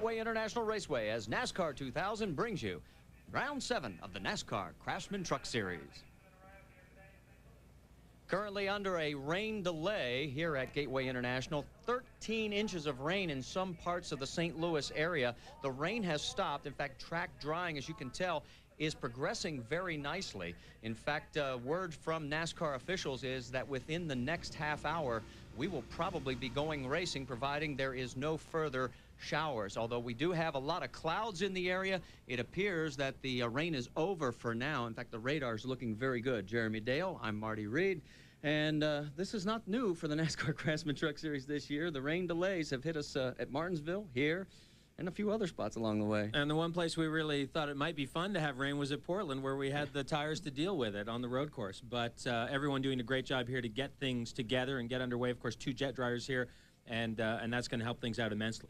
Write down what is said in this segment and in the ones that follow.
Gateway International Raceway as NASCAR 2000 brings you Round 7 of the NASCAR Craftsman Truck Series. Currently under a rain delay here at Gateway International, 13 inches of rain in some parts of the St. Louis area. The rain has stopped. In fact, track drying, as you can tell, is progressing very nicely. In fact, word from NASCAR officials is that within the next half hour, we will probably be going racing, providing there is no further showers. Although we do have a lot of clouds in the area, it appears that the rain is over for now. In fact, the radar is looking very good. Jeremy Dale, I'm Marty Reed. And this is not new for the NASCAR Craftsman Truck Series this year. The rain delays have hit us at Martinsville, here, and a few other spots along the way. And the one place we really thought it might be fun to have rain was at Portland, where we had the tires to deal with it on the road course. But everyone doing a great job here to get things together and get underway. Of course, 2 jet dryers here, and that's going to help things out immensely.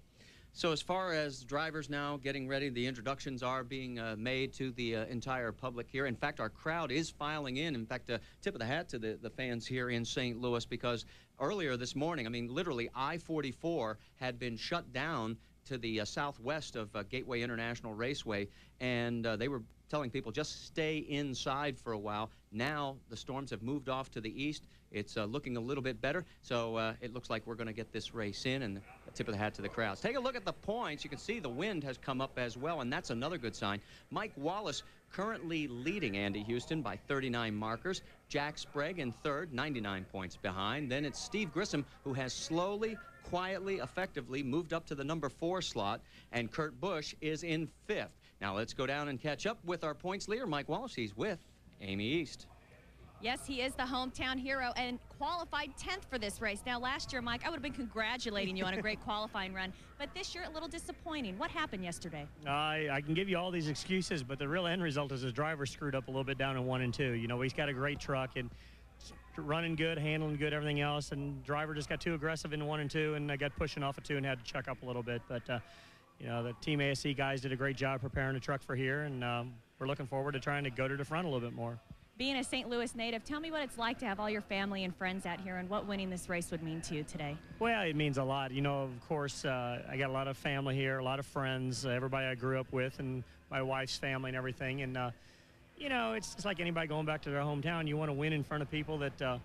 So as far as drivers now getting ready, the introductions are being made to the entire public here. In fact, our crowd is filing in. In fact, tip of the hat to the fans here in St. Louis, because earlier this morning, I mean, literally I-44 had been shut down to the southwest of Gateway International Raceway, and they were telling people just stay inside for a while. Now the storms have moved off to the east. It's looking a little bit better, so it looks like we're going to get this race in, and a tip of the hat to the crowds. Take a look at the points. You can see the wind has come up as well, and that's another good sign. Mike Wallace currently leading Andy Houston by 39 markers. Jack Sprague in third, 99 points behind. Then it's Steve Grissom, who has slowly, quietly, effectively moved up to the number 4 slot, and Kurt Busch is in 5th. Now let's go down and catch up with our points leader, Mike Wallace. He's with Amy East. Yes, he is the hometown hero and qualified 10th for this race. Now, last year, Mike, I would have been congratulating you on a great qualifying run, but this year, a little disappointing. What happened yesterday? I can give you all these excuses, but the real end result is his driver screwed up a little bit down in 1 and 2. You know, he's got a great truck and running good, handling good, everything else, and driver just got too aggressive in 1 and 2, and I got pushing off at 2 and had to chuck up a little bit. But, you know, the Team ASC guys did a great job preparing the truck for here, and we're looking forward to trying to go to the front a little bit more. Being a St. Louis native, tell me what it's like to have all your family and friends out here and what winning this race would mean to you today. Well, it means a lot. You know, of course, I got a lot of family here, a lot of friends, everybody I grew up with, and my wife's family and everything. And, you know, it's just like anybody going back to their hometown. You want to win in front of people that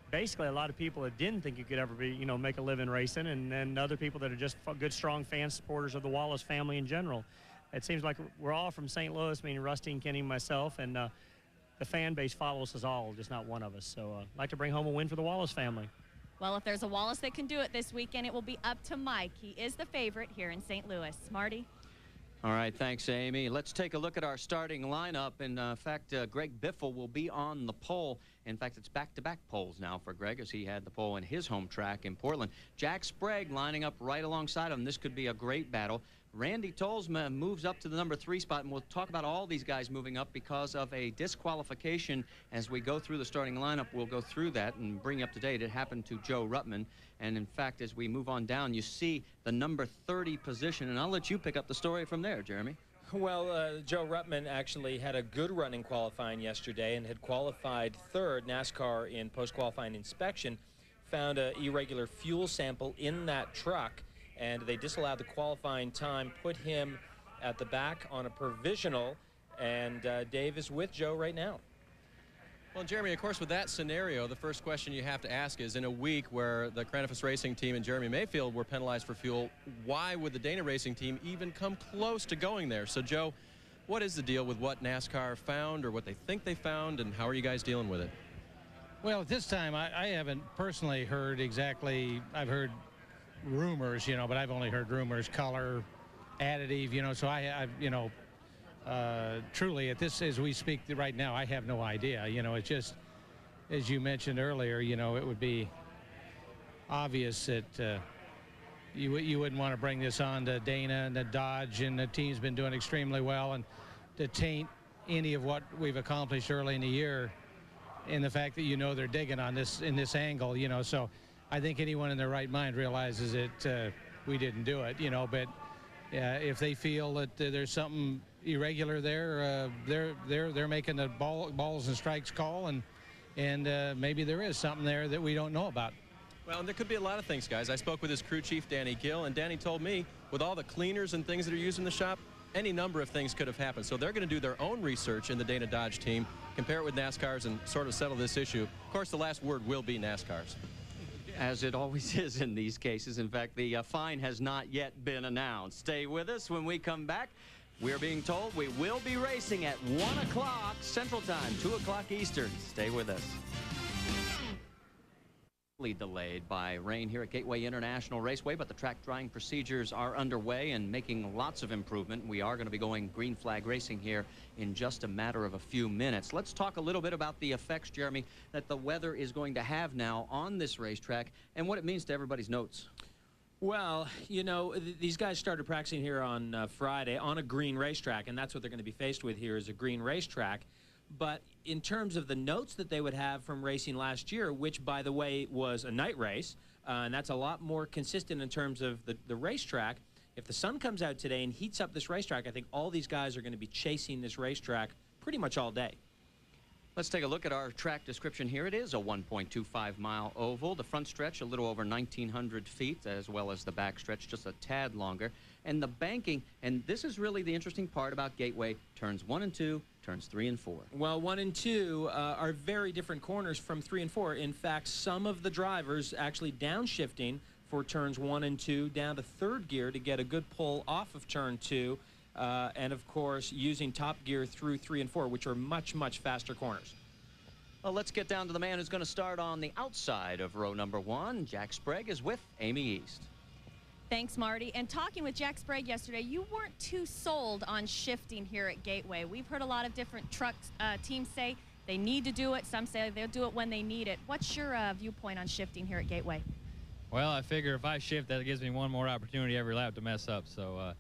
basically a lot of people that didn't think you could ever be, you know, make a living racing, and then other people that are just good, strong fan supporters of the Wallace family in general. It seems like we're all from St. Louis, I mean, Rusty and Kenny and myself, and the fan base follows us all, just not one of us. So I'd like to bring home a win for the Wallace family. Well, if there's a Wallace that can do it this weekend, it will be up to Mike. He is the favorite here in St. Louis. Marty? All right, thanks, Amy. Let's take a look at our starting lineup. In fact, Greg Biffle will be on the pole. In fact, it's back-to-back poles now for Greg, as he had the pole in his home track in Portland. Jack Sprague lining up right alongside him. This could be a great battle. Randy Tolsma moves up to the number 3 spot, and we'll talk about all these guys moving up because of a disqualification. As we go through the starting lineup, we'll go through that and bring you up to date. It happened to Joe Ruttman, and in fact, as we move on down, you see the number 30 position, and I'll let you pick up the story from there, Jeremy. Well, Joe Ruttman actually had a good run in qualifying yesterday and had qualified 3rd. NASCAR in post-qualifying inspection found an irregular fuel sample in that truck, and they disallowed the qualifying time, put him at the back on a provisional, and Dave is with Joe right now. Well, Jeremy, of course, with that scenario, the first question you have to ask is, in a week where the Cranefus Racing Team and Jeremy Mayfield were penalized for fuel, why would the Dana Racing Team even come close to going there? So, Joe, what is the deal with what NASCAR found or what they think they found, and how are you guys dealing with it? Well, at this time, I haven't personally heard exactly. I've heard rumors, you know, but I've only heard rumors, color, additive, you know, so I you know, truly at this, as we speak right now, I have no idea. You know, it's just, as you mentioned earlier, you know, it would be obvious that you wouldn't want to bring this on to Dana and the Dodge, and the team's been doing extremely well, and to taint any of what we've accomplished early in the year in the fact that, you know, they're digging on this in this angle, you know, so I think anyone in their right mind realizes that we didn't do it, you know, but if they feel that there's something irregular there, they're making the balls and strikes call, and maybe there is something there that we don't know about. Well, and there could be a lot of things, guys. I spoke with his crew chief, Danny Gill, and Danny told me with all the cleaners and things that are used in the shop, any number of things could have happened. So they're going to do their own research in the Dana Dodge team, compare it with NASCAR's, and sort of settle this issue. Of course, the last word will be NASCAR's. As it always is in these cases. In fact, the fine has not yet been announced. Stay with us. When we come back, we're being told we will be racing at 1 o'clock Central Time, 2 o'clock Eastern. Stay with us. Delayed by rain here at Gateway International Raceway, but the track drying procedures are underway and making lots of improvement. We are going to be going green flag racing here in just a matter of a few minutes. Let's talk a little bit about the effects, Jeremy, that the weather is going to have now on this racetrack and what it means to everybody's notes. Well, you know, these guys started practicing here on Friday on a green racetrack, and that's what they're going to be faced with here is a green racetrack. But in terms of the notes that they would have from racing last year, which, by the way, was a night race, and that's a lot more consistent in terms of the racetrack, if the sun comes out today and heats up this racetrack, I think all these guys are going to be chasing this racetrack pretty much all day. Let's take a look at our track description here. It is a 1.25-mile oval. The front stretch a little over 1,900 feet, as well as the back stretch just a tad longer. And the banking, and this is really the interesting part about Gateway, turns 1 and 2, turns 3 and 4. Well, 1 and 2 are very different corners from 3 and 4. In fact, some of the drivers actually downshifting for turns 1 and 2 down to third gear to get a good pull off of turn 2. And, of course, using top gear through 3 and 4, which are much, much faster corners. Well, let's get down to the man who's going to start on the outside of row number 1. Jack Sprague is with Amy East. Thanks, Marty. And talking with Jack Sprague yesterday, you weren't too sold on shifting here at Gateway. We've heard a lot of different truck teams say they need to do it. Some say they'll do it when they need it. What's your viewpoint on shifting here at Gateway? Well, I figure if I shift, that gives me one more opportunity every lap to mess up. So,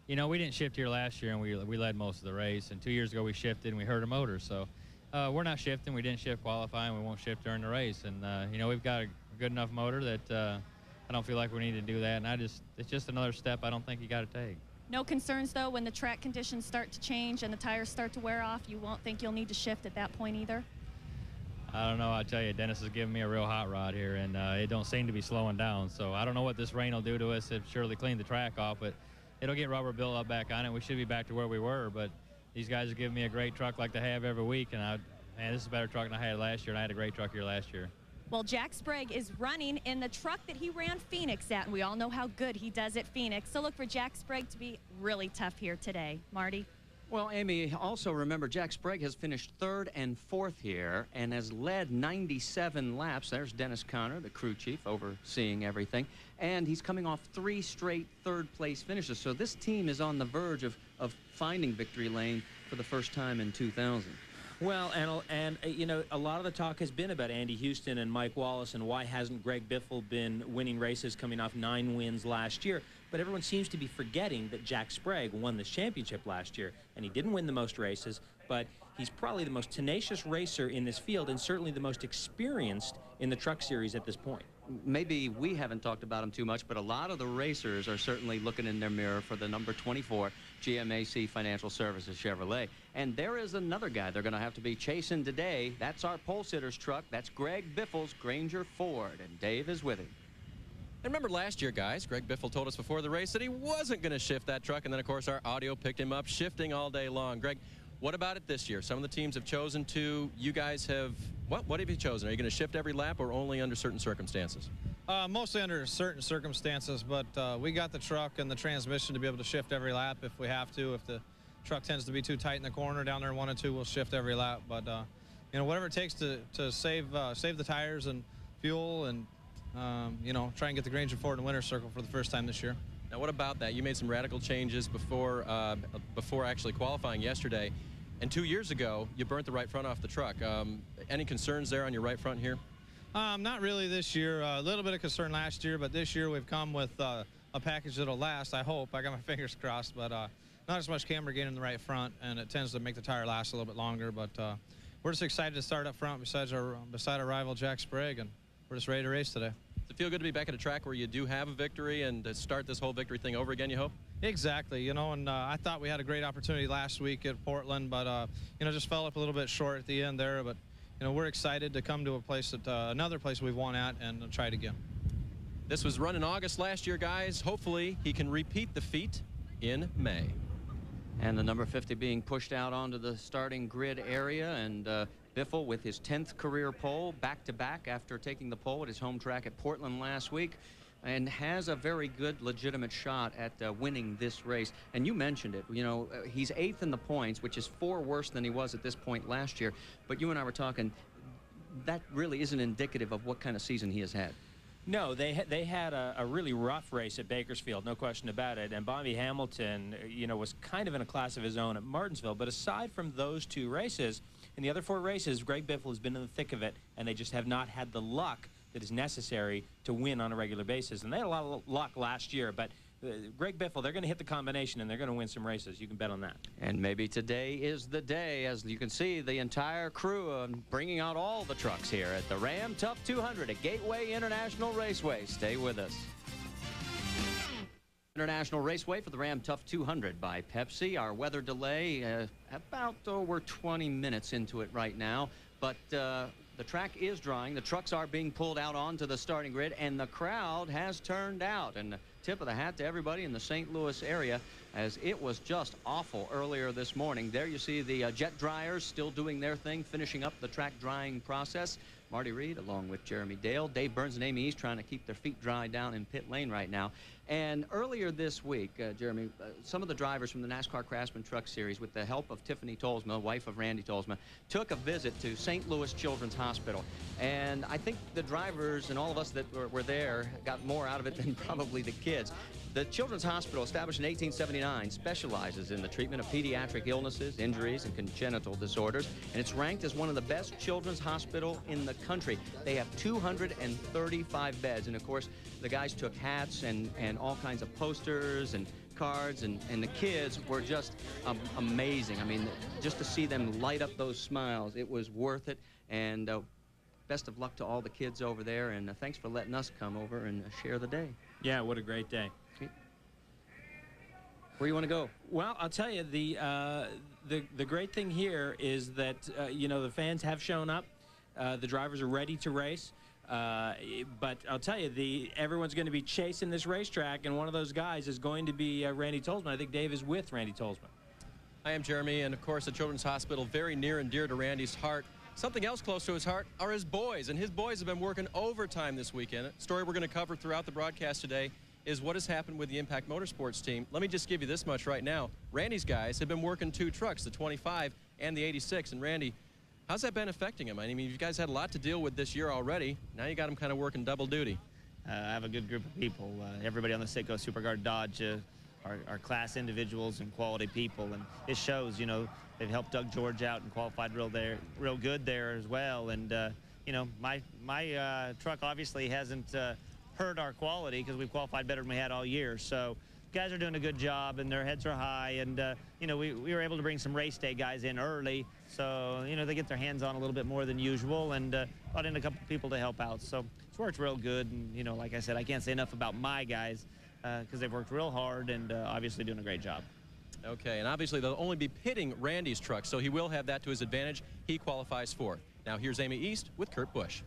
you know, we didn't shift here last year, and we led most of the race. And 2 years ago, we shifted, and we hurt a motor. So we're not shifting. We didn't shift qualifying. We won't shift during the race. And, you know, we've got a good enough motor that I don't feel like we need to do that. And it's just another step I don't think you got to take. No concerns, though, when the track conditions start to change and the tires start to wear off? You won't think you'll need to shift at that point either? I don't know. I tell you, Dennis is giving me a real hot rod here, and it don't seem to be slowing down. So I don't know what this rain will do to us. It surely cleaned the track off, but it'll get rubber built up back on it. We should be back to where we were, but these guys are giving me a great truck like they have every week, and man, this is a better truck than I had last year, and I had a great truck here last year. Well, Jack Sprague is running in the truck that he ran Phoenix at, and we all know how good he does at Phoenix. So look for Jack Sprague to be really tough here today. Marty? Well, Amy, also remember Jack Sprague has finished 3rd and 4th here and has led 97 laps. There's Dennis Conner, the crew chief, overseeing everything. And he's coming off 3 straight third-place finishes. So this team is on the verge of finding victory lane for the first time in 2000. Well, and you know, a lot of the talk has been about Andy Houston and Mike Wallace and why hasn't Greg Biffle been winning races coming off 9 wins last year. But everyone seems to be forgetting that Jack Sprague won this championship last year, and he didn't win the most races, but he's probably the most tenacious racer in this field and certainly the most experienced in the truck series at this point. Maybe we haven't talked about him too much, but a lot of the racers are certainly looking in their mirror for the number 24 GMAC Financial Services Chevrolet. And there is another guy they're going to have to be chasing today. That's our pole sitters truck. That's Greg Biffle's Granger Ford, and Dave is with him. And remember last year, guys, Greg Biffle told us before the race that he wasn't going to shift that truck, and then, of course, our audio picked him up, shifting all day long. Greg, what about it this year? Some of the teams have chosen to. You guys have, what have you chosen? Are you going to shift every lap or only under certain circumstances? Mostly under certain circumstances, but we got the truck and the transmission to be able to shift every lap if we have to. If the truck tends to be too tight in the corner down there in 1 and 2, we'll shift every lap. But, you know, whatever it takes to save the tires and fuel and, you know, try and get the Granger Ford in the winner's circle for the first time this year. Now, what about that? You made some radical changes before actually qualifying yesterday. And 2 years ago, you burnt the right front off the truck. Any concerns there on your right front here? Not really this year. A little bit of concern last year, but this year we've come with a package that'll last, I hope. I got my fingers crossed, but not as much camber gain in the right front, and it tends to make the tire last a little bit longer. But we're just excited to start up front beside our rival Jack Sprague, and we're just ready to race today. Does it feel good to be back at a track where you do have a victory and to start this whole victory thing over again, you hope? Exactly, you know, and I thought we had a great opportunity last week at Portland, but, you know, just fell up a little bit short at the end there. But, you know, we're excited to come to a place that, another place we've won at and try it again. This was run in August last year, guys. Hopefully he can repeat the feat in May. And the number 50 being pushed out onto the starting grid area, and Biffle with his 10th career pole, back-to-back after taking the pole at his home track at Portland last week, and has a very good legitimate shot at winning this race. And you mentioned it, you know, he's 8th in the points, which is 4 worse than he was at this point last year. But you and I were talking, that really isn't indicative of what kind of season he has had. No, they had a really rough race at Bakersfield, no question about it. And Bobby Hamilton, you know, was kind of in a class of his own at Martinsville. But aside from those 2 races, in the other 4 races, Greg Biffle has been in the thick of it, and they just have not had the luck that is necessary to win on a regular basis. And they had a lot of luck last year, but Greg Biffle, they're going to hit the combination, and they're going to win some races. You can bet on that. And maybe today is the day. As you can see, the entire crew bringing out all the trucks here at the Ram Tough 200 at Gateway International Raceway. Stay with us. International Raceway for the Ram Tough 200 by Pepsi. Our weather delay, about we're 20 minutes into it right now, but the track is drying. The trucks are being pulled out onto the starting grid, and the crowd has turned out. And tip of the hat to everybody in the St. Louis area, as it was just awful earlier this morning. There you see the jet dryers still doing their thing, finishing up the track drying process. Marty Reed along with Jeremy Dale, Dave Burns and Amy East trying to keep their feet dry down in pit lane right now. And earlier this week, Jeremy, some of the drivers from the NASCAR Craftsman Truck Series, with the help of Tiffany Tolsma, wife of Randy Tolsma, took a visit to St. Louis Children's Hospital. And I think the drivers and all of us that were there got more out of it than probably the kids. The Children's Hospital, established in 1879, specializes in the treatment of pediatric illnesses, injuries, and congenital disorders, and it's ranked as one of the best children's hospitals in the country. They have 235 beds, and of course, the guys took hats and all kinds of posters and cards, and the kids were just amazing. I mean, just to see them light up those smiles, it was worth it. And best of luck to all the kids over there, and thanks for letting us come over and share the day. Yeah, what a great day. Where do you want to go? Well, I'll tell you, the great thing here is that, you know, the fans have shown up. The drivers are ready to race. But I'll tell you, everyone's going to be chasing this racetrack, and one of those guys is going to be Randy Tolsma. I think Dave is with Randy Tolsma. I am Jeremy, and of course, the Children's Hospital, very near and dear to Randy's heart. Something else close to his heart are his boys, and his boys have been working overtime this weekend. A story we're going to cover throughout the broadcast today is what has happened with the Impact Motorsports team. Let me just give you this much right now. Randy's guys have been working 2 trucks, the 25 and the 86. And Randy, how's that been affecting him? I mean, you guys had a lot to deal with this year already. Now you got them kind of working double duty. I have a good group of people. Everybody on the Citgo Superguard Dodge are class individuals and quality people, and it shows. You know, they've helped Doug George out and qualified real good there as well. And you know, my truck obviously hasn't hurt our quality because we've qualified better than we had all year. So guys are doing a good job, and their heads are high. And you know, we were able to bring some race day guys in early, so you know, they get their hands on a little bit more than usual, and brought in a couple people to help out. So it's worked real good. And you know, like I said, I can't say enough about my guys because they've worked real hard and obviously doing a great job. Okay, and obviously they'll only be pitting Randy's truck, so he will have that to his advantage. He qualifies 4th. Now here's Amy East with Kurt Busch.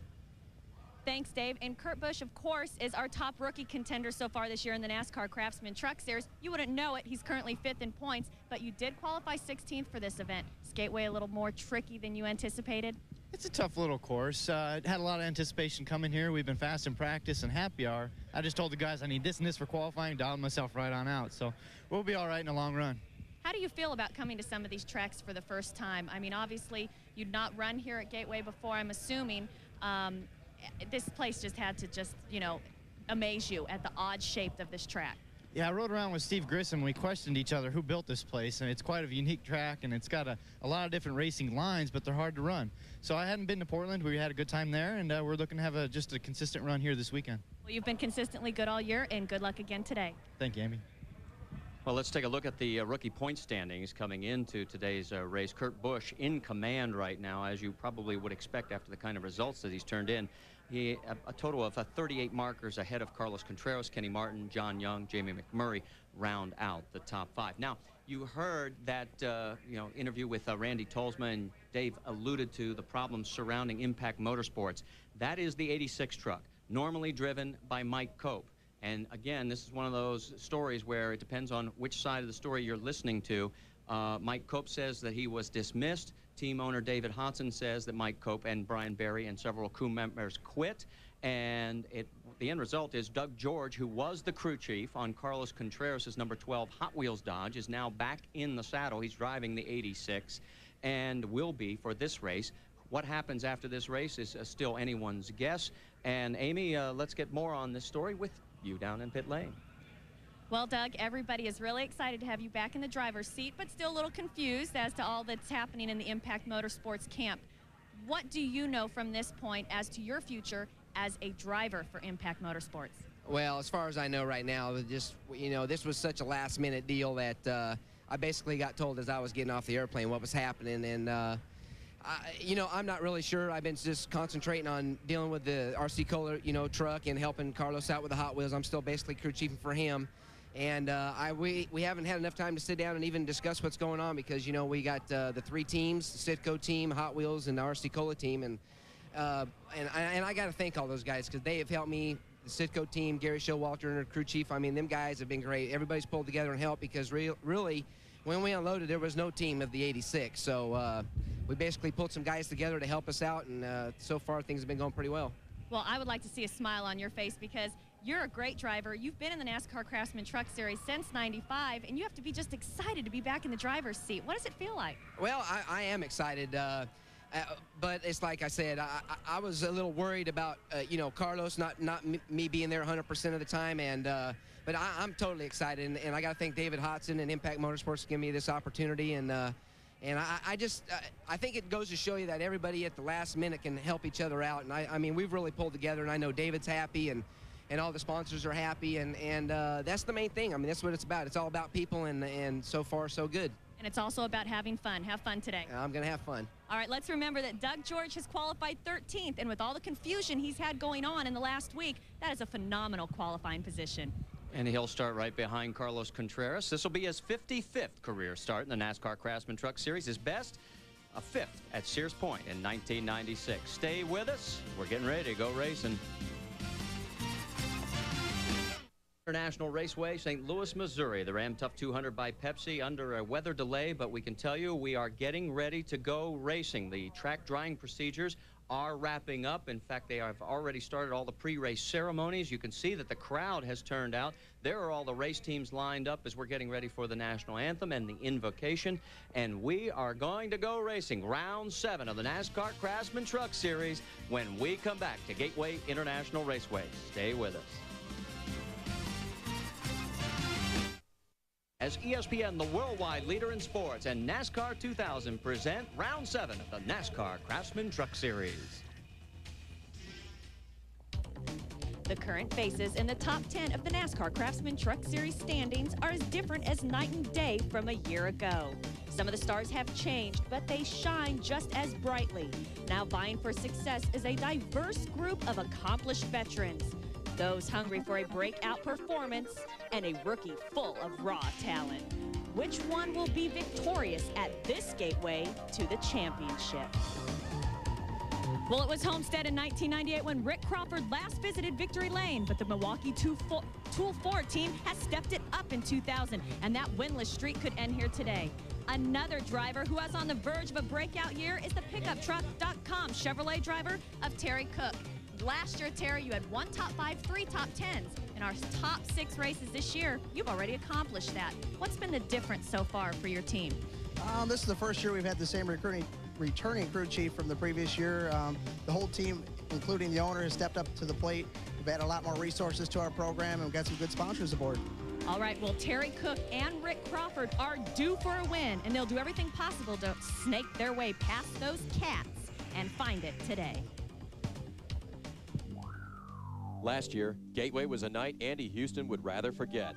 Thanks, Dave. And Kurt Busch, of course, is our top rookie contender so far this year in the NASCAR Craftsman Truck Series. You wouldn't know it. He's currently 5th in points, but you did qualify 16th for this event. Is Gateway a little more tricky than you anticipated? It's a tough little course. Had a lot of anticipation coming here. We've been fast in practice and happy hour. I just told the guys I need this and this for qualifying, dialed myself right on out. So we'll be all right in the long run. How do you feel about coming to some of these tracks for the first time? I mean, obviously, you'd not run here at Gateway before, I'm assuming. This place just had to you know, amaze you at the odd shape of this track. Yeah, I rode around with Steve Grissom. We questioned each other who built this place, and it's quite a unique track, and it's got a lot of different racing lines, but they're hard to run. So I hadn't been to Portland. We had a good time there, and we're looking to have just a consistent run here this weekend. Well, you've been consistently good all year, and good luck again today. Thank you, Amy. Well, let's take a look at the rookie point standings coming into today's race. Kurt Busch in command right now, as you probably would expect after the kind of results that he's turned in. He a total of 38 markers ahead of Carlos Contreras, Kenny Martin, John Young, Jamie McMurray round out the top 5. Now, you heard that you know, interview with Randy Tolsma, and Dave alluded to the problems surrounding Impact Motorsports. That is the 86 truck. normally driven by Mike Cope. And again, this is one of those stories where it depends on which side of the story you're listening to. Mike Cope says that he was dismissed. Team owner David Hodson says that Mike Cope and Brian Berry and several crew members quit. And the end result is Doug George, who was the crew chief on Carlos Contreras' number 12 Hot Wheels Dodge, is now back in the saddle. He's driving the 86 and will be for this race. What happens after this race is still anyone's guess. And Amy, let's get more on this story with you down in pit lane. Well, Doug, everybody is really excited to have you back in the driver's seat, but still a little confused as to all that's happening in the Impact Motorsports camp. What do you know from this point as to your future as a driver for Impact Motorsports? Well, as far as I know right now, just, you know, this was such a last-minute deal that I basically got told as I was getting off the airplane what was happening, and you know, I'm not really sure. I've been just concentrating on dealing with the RC Cola, you know, truck and helping Carlos out with the Hot Wheels. I'm still basically crew chiefing for him. And we haven't had enough time to sit down and even discuss what's going on because, you know, we got the 3 teams, the Citgo team, Hot Wheels, and the RC Cola team. And I got to thank all those guys because they have helped me. The Citgo team, Gary Showalter, and our crew chief, I mean, them guys have been great. Everybody's pulled together and helped because really, when we unloaded, there was no team of the 86. So we basically pulled some guys together to help us out, and so far things have been going pretty well. Well, I would like to see a smile on your face because you're a great driver. You've been in the NASCAR Craftsman Truck Series since '95, and you have to be just excited to be back in the driver's seat. What does it feel like? Well, I am excited, but it's like I said, I was a little worried about, you know, Carlos, not me being there 100% of the time, and but I'm totally excited, and I got to thank David Hodson and Impact Motorsports for giving me this opportunity, and I think it goes to show you that everybody at the last minute can help each other out, and I mean, we've really pulled together, and I know David's happy, and all the sponsors are happy, and that's the main thing. I mean, that's what it's about. It's all about people, and so far, so good. And it's also about having fun. Have fun today. I'm going to have fun. All right, let's remember that Doug George has qualified 13th, and with all the confusion he's had going on in the last week, that is a phenomenal qualifying position. And he'll start right behind Carlos Contreras. This will be his 55th career start in the NASCAR Craftsman Truck Series. His best, a 5th at Sears Point in 1996. Stay with us. We're getting ready to go racing. International Raceway, St. Louis, Missouri. The Ram Tough 200 by Pepsi under a weather delay, but we can tell you we are getting ready to go racing. The track drying procedures are wrapping up. In fact, they have already started all the pre-race ceremonies. You can see that the crowd has turned out. There are all the race teams lined up as we're getting ready for the national anthem and the invocation. And we are going to go racing round 7 of the NASCAR Craftsman Truck Series when we come back to Gateway International Raceway. Stay with us. As ESPN, the worldwide leader in sports, and NASCAR 2000 present Round 7 of the NASCAR Craftsman Truck Series. The current faces in the top 10 of the NASCAR Craftsman Truck Series standings are as different as night and day from a year ago. Some of the stars have changed, but they shine just as brightly. Now vying for success is a diverse group of accomplished veterans. Those hungry for a breakout performance and a rookie full of raw talent. Which one will be victorious at this gateway to the championship? Well, it was Homestead in 1998 when Rick Crawford last visited Victory Lane, but the Milwaukee Tool Ford team has stepped it up in 2000, and that winless streak could end here today. Another driver who is on the verge of a breakout year is the PickupTruck.com Chevrolet driver of Terry Cook. Last year, Terry, you had 1 top 5, 3 top 10s. In our top 6 races this year, you've already accomplished that. What's been the difference so far for your team? This is the first year we've had the same returning crew chief from the previous year. The whole team, including the owner, has stepped up to the plate. We've added a lot more resources to our program, and we've got some good sponsors aboard. All right, well, Terry Cook and Rick Crawford are due for a win, and they'll do everything possible to snake their way past those cats and find it today. Last year, Gateway was a night Andy Houston would rather forget.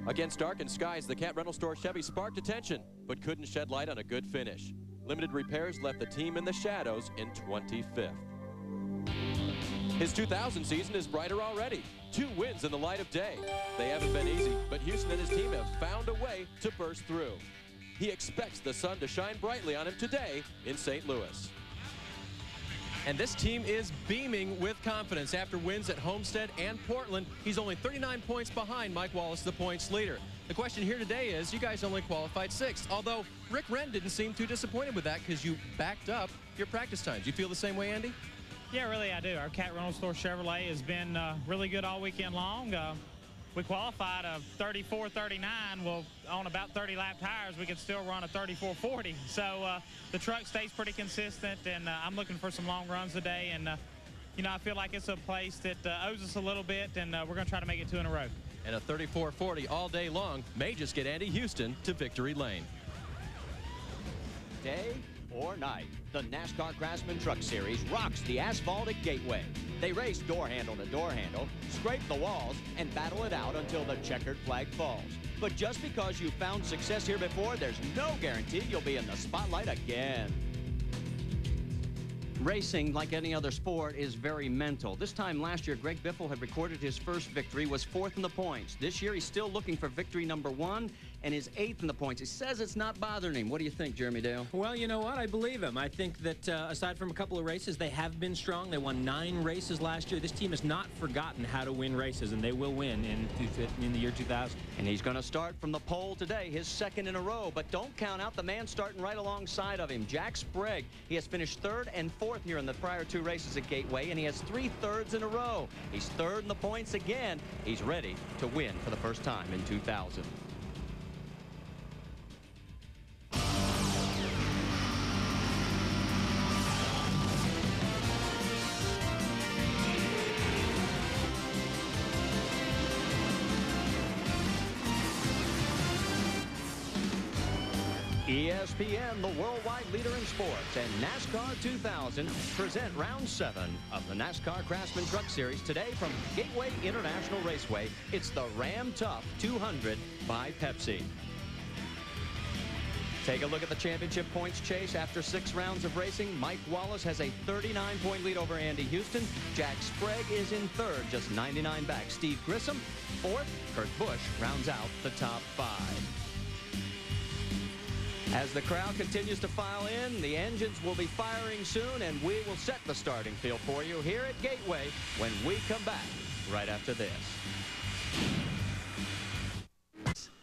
Against darkened skies, the Cat Rental Store Chevy sparked attention, but couldn't shed light on a good finish. Limited repairs left the team in the shadows in 25th. His 2000 season is brighter already. 2 wins in the light of day. They haven't been easy, but Houston and his team have found a way to burst through. He expects the sun to shine brightly on him today in St. Louis. And this team is beaming with confidence after wins at Homestead and Portland. He's only 39 points behind Mike Wallace, the points leader. The question here today is, you guys only qualified 6th, although Rick Wren didn't seem too disappointed with that because you backed up your practice times. You feel the same way, Andy? Yeah, really I do. Our Cat Reynolds Store Chevrolet has been really good all weekend long. We qualified a 34-39. Well, on about 30 lap tires, we could still run a 34-40. So the truck stays pretty consistent, and I'm looking for some long runs today. And, you know, I feel like it's a place that owes us a little bit, and we're going to try to make it 2 in a row. And a 34-40 all day long may just get Andy Houston to victory lane. Day or night, the NASCAR Craftsman Truck Series rocks the asphalt at Gateway. They race door handle to door handle, scrape the walls, and battle it out until the checkered flag falls. But just because you found success here before, there's no guarantee you'll be in the spotlight again. Racing, like any other sport, is very mental. This time last year, Greg Biffle had recorded his first victory, was 4th in the points. This year, he's still looking for victory number 1 and is 8th in the points. He says it's not bothering him. What do you think, Jeremy Dale? Well, you know what? I believe him. I think that aside from a couple of races, they have been strong. They won 9 races last year. This team has not forgotten how to win races, and they will win in the year 2000. And he's going to start from the pole today, his 2nd in a row. But don't count out the man starting right alongside of him, Jack Sprague. He has finished 3rd and 4th here in the prior 2 races at Gateway, and he has 3 thirds in a row. He's 3rd in the points again. He's ready to win for the first time in 2000. ESPN, the worldwide leader in sports, and NASCAR 2000 present round 7 of the NASCAR Craftsman Truck Series today from Gateway International Raceway. It's the Ram Tough 200 by Pepsi. Take a look at the championship points chase. After 6 rounds of racing, Mike Wallace has a 39-point lead over Andy Houston. Jack Sprague is in 3rd, just 99 back. Steve Grissom, 4th. Kurt Busch rounds out the top 5. As the crowd continues to file in, the engines will be firing soon, and we will set the starting field for you here at Gateway when we come back right after this.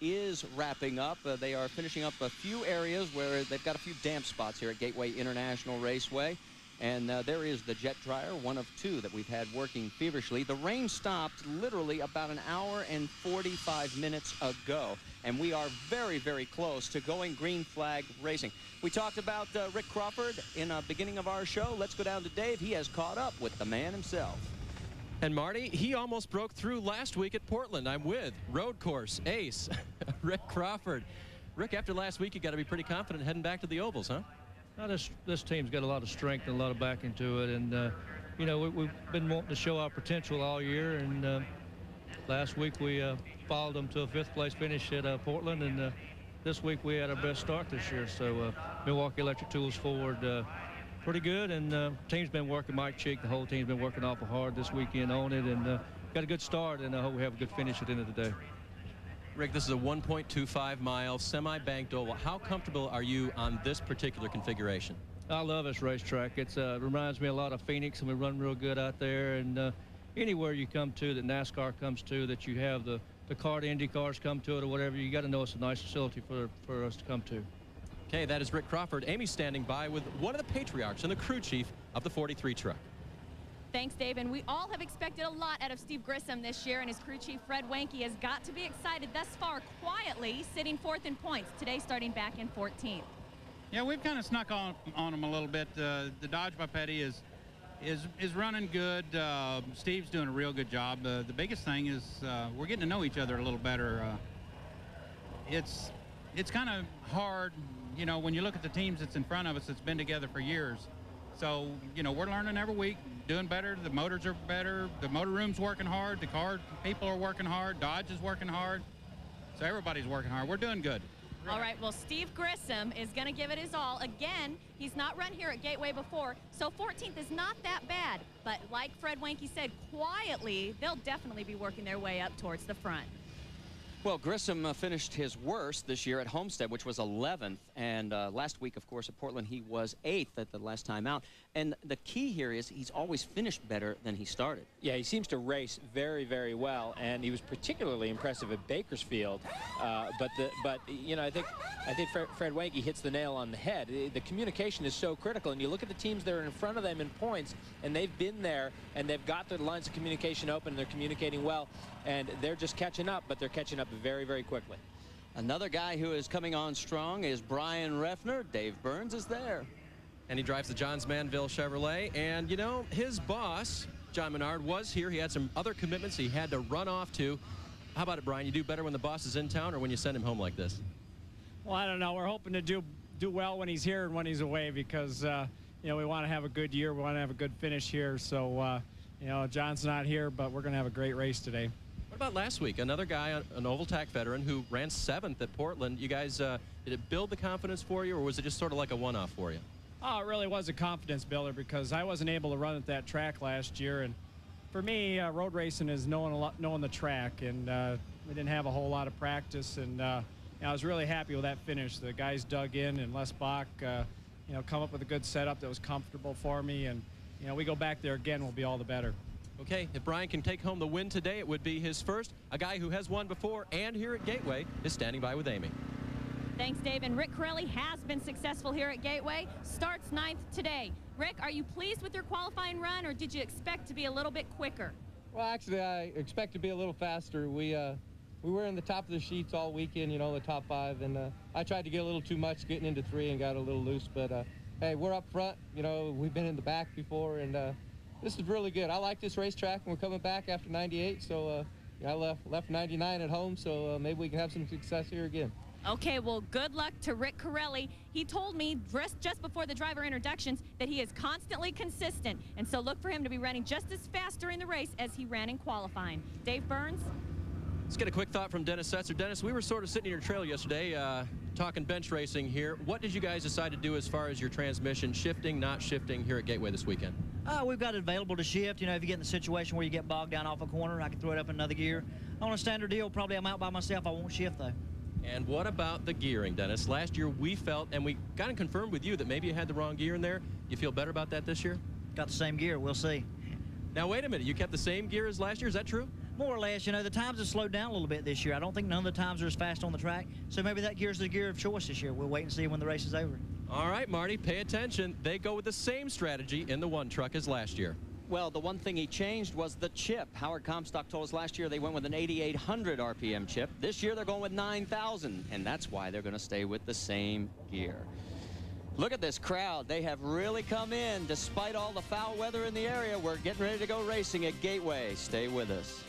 Is wrapping up. They are finishing up a few areas where they've got a few damp spots here at Gateway International Raceway. And there is the jet dryer, one of 2 that we've had working feverishly. The rain stopped literally about an hour and 45 minutes ago. And we are very, very close to going green flag racing. We talked about Rick Crawford in the beginning of our show. Let's go down to Dave. He has caught up with the man himself. And Marty, he almost broke through last week at Portland. I'm with road course ace, Rick Crawford. Rick, after last week, you got to be pretty confident heading back to the ovals, huh? Now this team's got a lot of strength and a lot of backing to it, and you know, we've been wanting to show our potential all year, and last week we followed them to a 5th place finish at Portland, and this week we had our best start this year. So Milwaukee Electric Tools Ford pretty good, and team's been working. Mike Cheek, the whole team's been working awful hard this weekend on it, and got a good start, and I hope we have a good finish at the end of the day. Rick, this is a 1.25-mile semi-banked oval. How comfortable are you on this particular configuration? I love this racetrack. It reminds me a lot of Phoenix, and we run real good out there. And anywhere you come to that NASCAR comes to, that you have the kart, Indy cars come to it or whatever, you got to know it's a nice facility for us to come to. Okay, that is Rick Crawford. Amy's standing by with one of the patriarchs and the crew chief of the 43 truck. Thanks, Dave. And we all have expected a lot out of Steve Grissom this year, and his crew chief, Fred Wanke, has got to be excited thus far, quietly sitting 4th in points. Today starting back in 14th. Yeah, we've kind of snuck on him a little bit. The Dodge by Petty is running good. Steve's doing a real good job. The biggest thing is we're getting to know each other a little better. It's kind of hard, you know, when you look at the teams that's in front of us that's been together for years. So, you know, we're learning every week, doing better. The motors are better. The motor room's working hard. The car people are working hard. Dodge is working hard. So everybody's working hard. We're doing good. All right, well, Steve Grissom is going to give it his all. Again, he's not run here at Gateway before, so 14th is not that bad. But like Fred Wanke said, quietly, they'll definitely be working their way up towards the front. Well, Grissom finished his worst this year at Homestead, which was 11th. And last week, of course, at Portland, he was 8th at the last time out. And the key here is he's always finished better than he started. Yeah, he seems to race very, very well, and he was particularly impressive at Bakersfield. But you know, I think Fred Wanke hits the nail on the head. The communication is so critical, and you look at the teams that are in front of them in points, and they've been there, and they've got their lines of communication open, and they're communicating well, and they're just catching up, but they're catching up very, very quickly. Another guy who is coming on strong is Brian Refner. Dave Burns is there. And he drives the Johns Manville Chevrolet. And, you know, his boss, John Menard, was here. He had some other commitments he had to run off to. How about it, Brian? You do better when the boss is in town or when you send him home like this? Well, I don't know. We're hoping to do well when he's here and when he's away because, you know, we want to have a good year. We want to have a good finish here. So, you know, John's not here, but we're going to have a great race today. What about last week? Another guy, an Oval Tack veteran who ran 7th at Portland. You guys, did it build the confidence for you, or was it just sort of like a one-off for you? Oh, it really was a confidence builder because I wasn't able to run at that track last year. And for me, road racing is knowing the track. And we didn't have a whole lot of practice. And you know, I was really happy with that finish. The guys dug in, and Les Bach, you know, come up with a good setup that was comfortable for me. And, you know, we go back there again, we'll be all the better. Okay, if Brian can take home the win today, it would be his first. A guy who has won before and here at Gateway is standing by with Amy. Thanks, Dave. And Rick Corelli has been successful here at Gateway. Starts 9th today. Rick, are you pleased with your qualifying run, or did you expect to be a little bit quicker? Well, actually, I expect to be a little faster. We were in the top of the sheets all weekend, you know, the top 5, and I tried to get a little too much getting into 3 and got a little loose. But, hey, we're up front. You know, we've been in the back before, and this is really good. I like this racetrack, and we're coming back after 98, so I left 99 at home, so maybe we can have some success here again. Okay, well, good luck to Rick Corelli. He told me just before the driver introductions that he is constantly consistent, and so look for him to be running just as fast during the race as he ran in qualifying. Dave Burns? Let's get a quick thought from Dennis Setzer. Dennis, we were sort of sitting in your trail yesterday talking bench racing here. What did you guys decide to do as far as your transmission, shifting, not shifting here at Gateway this weekend? We've got it available to shift. You know, if you get in a situation where you get bogged down off a corner, I can throw it up in another gear. On a standard deal, probably I'm out by myself. I won't shift, though. And what about the gearing, Dennis? Last year we felt, and we got it confirmed with you, that maybe you had the wrong gear in there. You feel better about that this year? Got the same gear. We'll see. Now, wait a minute. You kept the same gear as last year? Is that true? More or less. You know, the times have slowed down a little bit this year. I don't think none of the times are as fast on the track. So maybe that gear's the gear of choice this year. We'll wait and see when the race is over. All right, Marty, pay attention. They go with the same strategy in the one truck as last year. Well, the one thing he changed was the chip. Howard Comstock told us last year they went with an 8,800 RPM chip. This year they're going with 9,000, and that's why they're going to stay with the same gear. Look at this crowd. They have really come in. Despite all the foul weather in the area, we're getting ready to go racing at Gateway. Stay with us.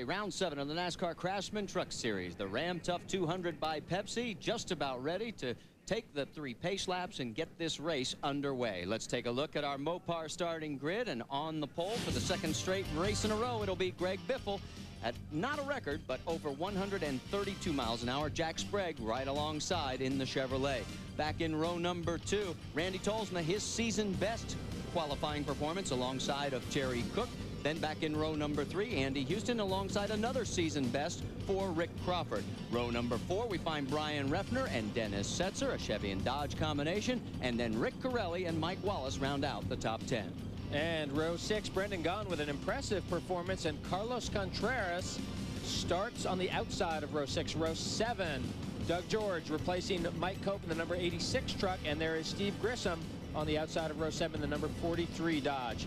Round 7 of the NASCAR Craftsman Truck Series. The Ram Tough 200 by Pepsi just about ready to take the 3 pace laps and get this race underway. Let's take a look at our Mopar starting grid, and on the pole for the second straight race in a row, it'll be Greg Biffle at not a record, but over 132 miles an hour. Jack Sprague right alongside in the Chevrolet. Back in row number 2, Randy Tolsma, his season best qualifying performance alongside of Terry Cook. Then back in row number 3, Andy Houston alongside another season best for Rick Crawford. Row number 4, we find Brian Refner and Dennis Setzer, a Chevy and Dodge combination. And then Rick Corelli and Mike Wallace round out the top 10. And row 6, Brendan Gaughan with an impressive performance, and Carlos Contreras starts on the outside of row 6. Row 7, Doug George replacing Mike Cope in the number 86 truck, and there is Steve Grissom on the outside of row 7, the number 43 Dodge.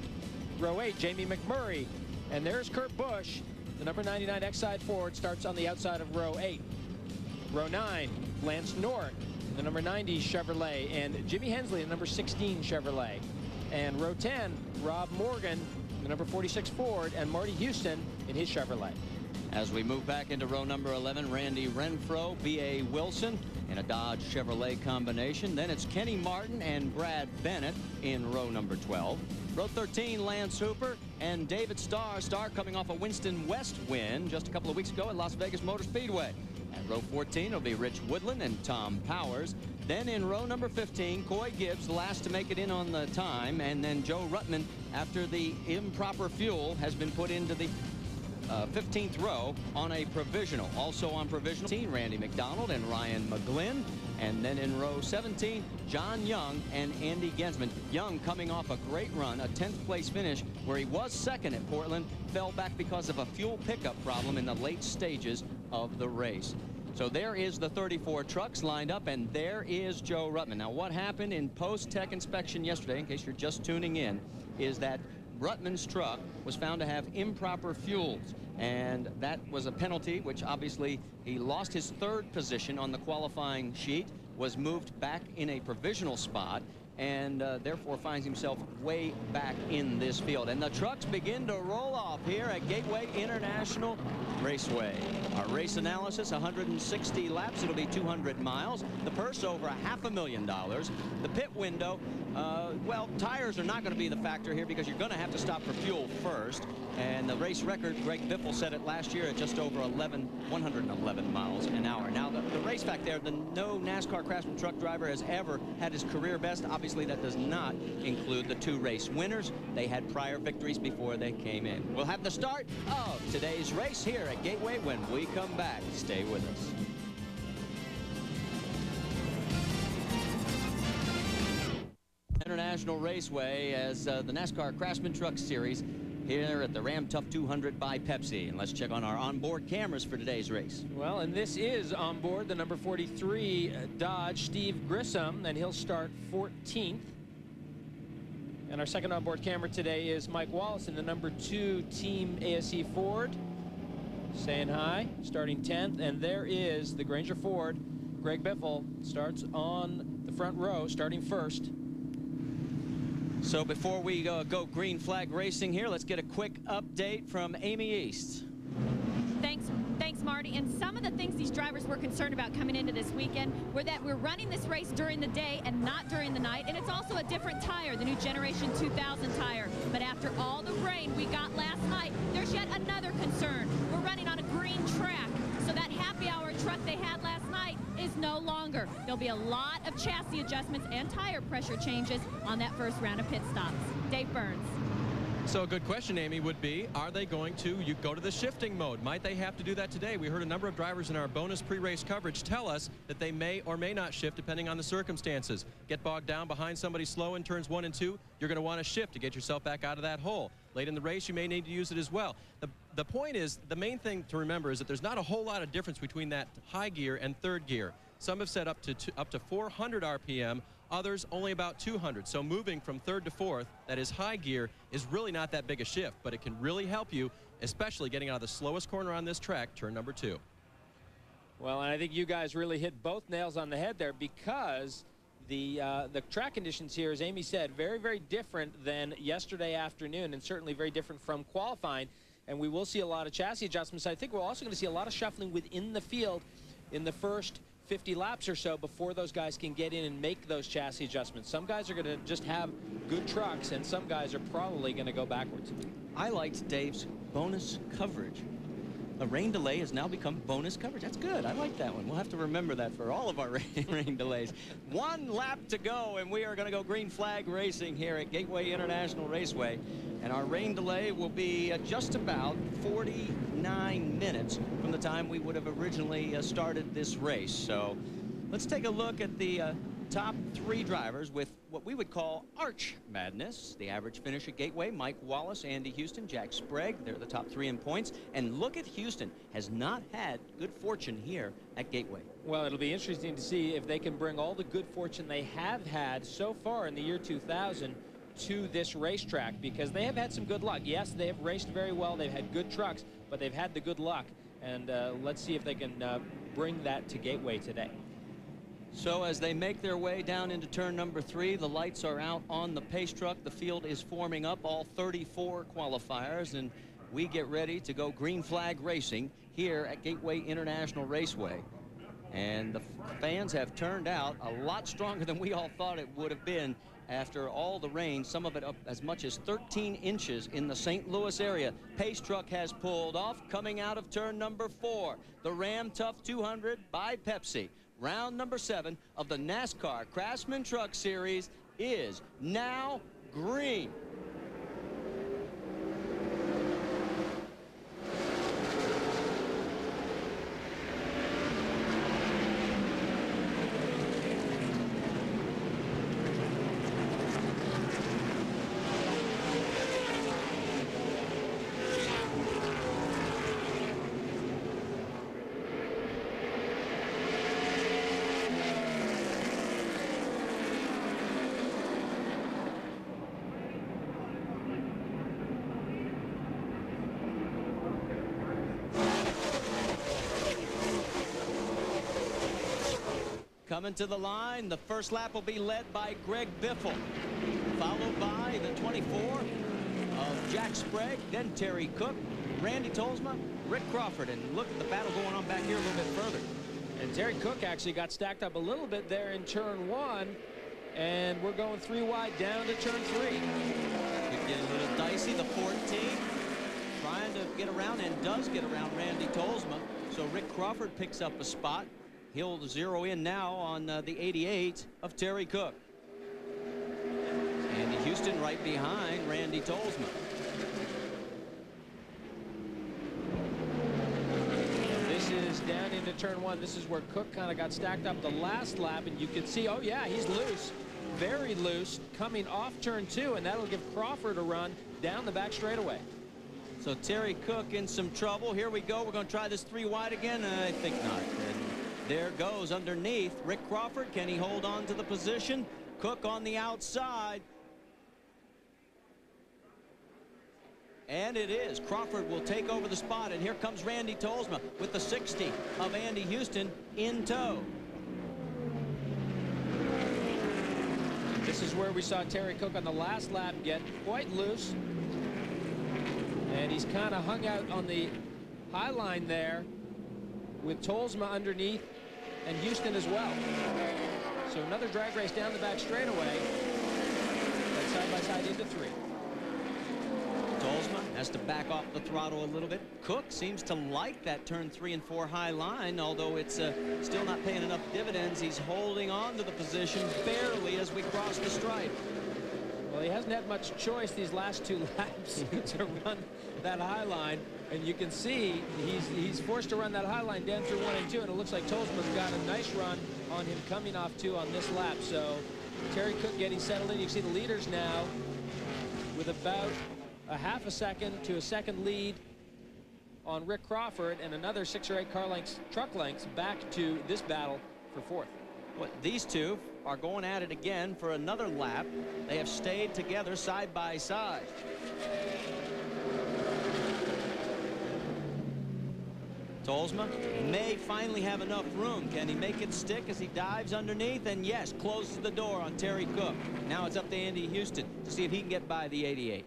Row 8, Jamie McMurray, and there's Kurt Busch. The number 99 Exide Ford starts on the outside of row 8. Row 9, Lance Nork, the number 90 Chevrolet, and Jimmy Hensley, the number 16 Chevrolet. And row 10, Rob Morgan, the number 46 Ford, and Marty Houston in his Chevrolet. As we move back into row number 11, Randy Renfro, B.A. Wilson in a Dodge Chevrolet combination. Then it's Kenny Martin and Brad Bennett in row number 12. Row 13, Lance Hooper and David Starr. Starr coming off a Winston West win just a couple of weeks ago at Las Vegas Motor Speedway. At row 14, it'll be Rich Woodland and Tom Powers. Then in row number 15, Coy Gibbs, the last to make it in on the time. And then Joe Ruttman, after the improper fuel has been put into the 15th row on a provisional. Also on provisional, Randy McDonald and Ryan McGlynn. And then in row 17, John Young and Andy Gensman. Young coming off a great run, a 10th place finish where he was second at Portland, fell back because of a fuel pickup problem in the late stages of the race. So there is the 34 trucks lined up, and there is Joe Ruttman. Now, what happened in post-tech inspection yesterday, in case you're just tuning in, is that Ruttman's truck was found to have improper fuels, and that was a penalty, which obviously he lost his 3rd position on the qualifying sheet, was moved back in a provisional spot, and therefore finds himself way back in this field. And the trucks begin to roll off here at Gateway International Raceway. Our race analysis, 160 laps. It'll be 200 miles. The purse over $500,000. The pit window, well, tires are not going to be the factor here because you're going to have to stop for fuel first. And the race record, Greg Biffle set it last year at just over 111 miles an hour. Now, the race fact there, no NASCAR Craftsman truck driver has ever had his career best. Obviously, that does not include the 2 race winners. They had prior victories before they came in. We'll have the start of today's race here at Gateway when we come back. Stay with us. International Raceway as the NASCAR Craftsman Truck Series here at the Ram Tough 200 by Pepsi. And let's check on our onboard cameras for today's race. Well, and this is onboard the number 43 Dodge, Steve Grissom, and he'll start 14th. And our second onboard camera today is Mike Wallace in the number 2 Team ASE Ford. Saying hi, starting 10th. And there is the Granger Ford. Greg Biffle starts on the front row, starting 1st. So before we go green flag racing here, let's get a quick update from Amy East. Thanks, Marty. And some of the things these drivers were concerned about coming into this weekend were that we're running this race during the day and not during the night. And it's also a different tire, the new Generation 2000 tire. But after all the rain we got last night, there's yet another concern. We're running on a green track. So that happy hour truck they had last night is no longer. There'll be a lot of chassis adjustments and tire pressure changes on that first round of pit stops. Dave Burns. So a good question, Amy, would be, are they going to go to the shifting mode? Might they have to do that today? We heard a number of drivers in our bonus pre-race coverage tell us that they may or may not shift depending on the circumstances. Get bogged down behind somebody slow in turns 1 and 2, you're going to want to shift to get yourself back out of that hole. Late in the race, you may need to use it as well. The point is, the main thing to remember is that there's not a whole lot of difference between that high gear and 3rd gear. Some have said up to 400 RPM. Others only about 200. So moving from 3rd to 4th, that is high gear, is really not that big a shift, but it can really help you, especially getting out of the slowest corner on this track, turn number 2. Well, and I think you guys really hit both nails on the head there because the track conditions here, as Amy said, very, very different than yesterday afternoon and certainly very different from qualifying. And we will see a lot of chassis adjustments. I think we're also going to see a lot of shuffling within the field in the first 50 laps or so before those guys can get in and make those chassis adjustments. Some guys are going to just have good trucks, and some guys are probably going to go backwards. I liked Dave's bonus coverage. A rain delay has now become bonus coverage. That's good. I like that one. We'll have to remember that for all of our rain delays. 1 lap to go, and we are going to go green flag racing here at Gateway International Raceway. And our rain delay will be just about 49 minutes from the time we would have originally started this race. So let's take a look at the top 3 drivers with what we would call arch madness. The average finish at Gateway, Mike Wallace, Andy Houston, Jack Sprague. They're the top 3 in points. And look at Houston, has not had good fortune here at Gateway. Well, it'll be interesting to see if they can bring all the good fortune they have had so far in the year 2000 to this racetrack, because they have had some good luck. Yes, they have raced very well. They've had good trucks, but they've had the good luck. And let's see if they can bring that to Gateway today. So as they make their way down into turn number 3, the lights are out on the pace truck. The field is forming up, all 34 qualifiers, and we get ready to go green flag racing here at Gateway International Raceway. And the fans have turned out a lot stronger than we all thought it would have been after all the rain, some of it up as much as 13 inches in the St. Louis area. Pace truck has pulled off, coming out of turn number 4. The Ram Tough 200 by Pepsi. Round number 7 of the NASCAR Craftsman Truck Series is now green. Coming to the line, the first lap will be led by Greg Biffle, followed by the 24 of Jack Sprague, then Terry Cook, Randy Tolsma, Rick Crawford. And look at the battle going on back here a little bit further. And Terry Cook actually got stacked up a little bit there in turn 1, and we're going 3 wide down to turn 3. Could get a little dicey. The 14 trying to get around and does get around Randy Tolsma. So Rick Crawford picks up a spot. He'll zero in now on the 88 of Terry Cook. Andy Houston right behind Randy Tolsma. This is down into turn 1. This is where Cook kind of got stacked up the last lap, and you can see, oh yeah, he's loose, very loose, coming off turn 2, and that'll give Crawford a run down the back straightaway. So Terry Cook in some trouble. Here we go. We're going to try this 3 wide again. I think not. There goes underneath Rick Crawford. Can he hold on to the position? Cook on the outside. And it is. Crawford will take over the spot. And here comes Randy Tolsma with the 60 of Andy Houston in tow. This is where we saw Terry Cook on the last lap get quite loose. And he's kind of hung out on the high line there with Tolsma underneath and Houston as well. So another drag race down the back straightaway. That's side by side into 3. Tolsma has to back off the throttle a little bit. Cook seems to like that turn 3 and 4 high line, although it's still not paying enough dividends. He's holding on to the position barely as we cross the stripe. Well, he hasn't had much choice these last 2 laps to run that high line. And you can see he's forced to run that high line down through 1 and 2, and it looks like Tolsma's got a nice run on him coming off 2 on this lap. So Terry Cook getting settled in. You can see the leaders now with about a half a second to a second lead on Rick Crawford, and another 6 or 8 car lengths, truck lengths back to this battle for 4th. Well, these two are going at it again for another lap. They have stayed together side by side. Tolsma may finally have enough room. Can he make it stick as he dives underneath? And yes, closes the door on Terry Cook. Now it's up to Andy Houston to see if he can get by the 88.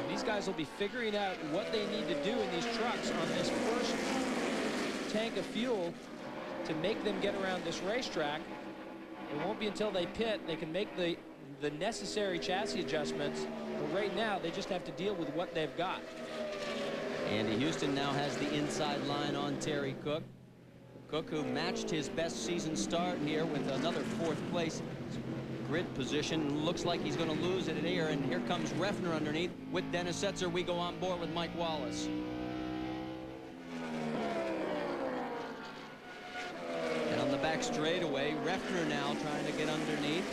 These guys will be figuring out what they need to do in these trucks on this first tank of fuel to make them get around this racetrack. It won't be until they pit they can make the necessary chassis adjustments. But right now, they just have to deal with what they've got. Andy Houston now has the inside line on Terry Cook. Cook, who matched his best season start here with another 4th place grid position. Looks like he's going to lose it here. And here comes Refner underneath with Dennis Setzer. We go on board with Mike Wallace. And on the back straightaway, Refner now trying to get underneath.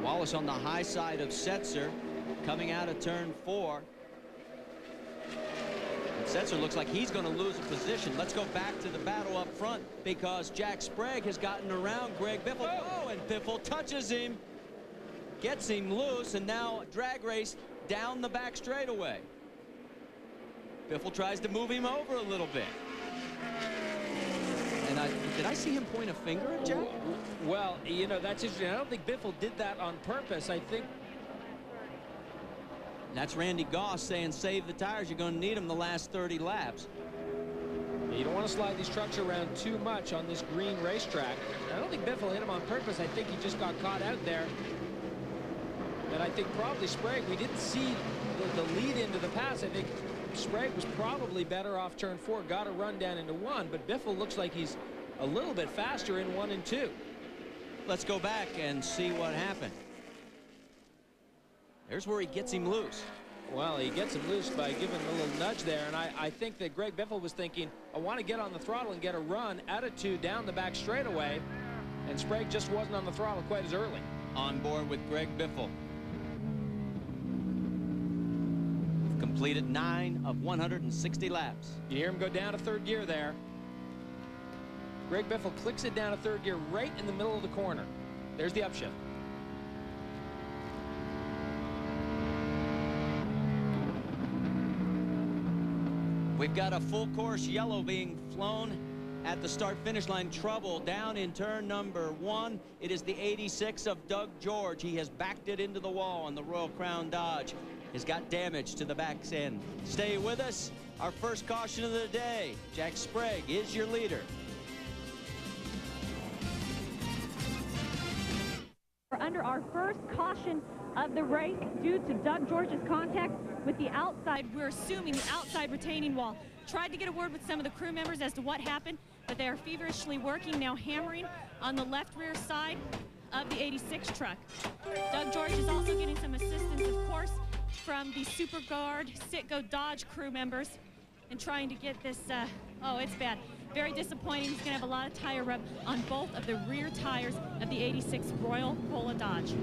Wallace on the high side of Setzer coming out of turn 4. And Setzer looks like he's going to lose a position. Let's go back to the battle up front because Jack Sprague has gotten around Greg Biffle. Oh, and Biffle touches him, gets him loose, and now drag race down the back straightaway. Biffle tries to move him over a little bit. And did I see him point a finger at Jack? Well, you know, that's interesting. I don't think Biffle did that on purpose. I think that's Randy Goss saying save the tires. You're going to need them the last 30 laps. You don't want to slide these trucks around too much on this green racetrack. I don't think Biffle hit him on purpose. I think he just got caught out there. And I think probably Sprague, we didn't see the lead into the pass. I think Sprague was probably better off turn 4, got a run down into 1, but Biffle looks like he's a little bit faster in 1 and 2. Let's go back and see what happened. There's where he gets him loose. Well, he gets him loose by giving him a little nudge there, and I think that Greg Biffle was thinking, I want to get on the throttle and get a run out of 2 down the back straightaway, and Sprague just wasn't on the throttle quite as early. On board with Greg Biffle. We've completed 9 of 160 laps. You hear him go down to 3rd gear there. Greg Biffle clicks it down to 3rd gear right in the middle of the corner. There's the upshift. We've got a full course yellow being flown at the start-finish line. Trouble down in turn number 1. It is the 86 of Doug George. He has backed it into the wall on the Royal Crown Dodge. Has got damage to the back end. Stay with us. Our first caution of the day. Jack Sprague is your leader. We're under our first caution of the race due to Doug George's contact with the outside. We're assuming the outside retaining wall. Tried to get a word with some of the crew members as to what happened, but they are feverishly working now, hammering on the left rear side of the 86 truck. Doug George is also getting some assistance, of course, from the Super Guard Citgo Dodge crew members and trying to get this, oh, it's bad. Very disappointing. He's going to have a lot of tire rub on both of the rear tires of the 86 Royal Cola Dodge.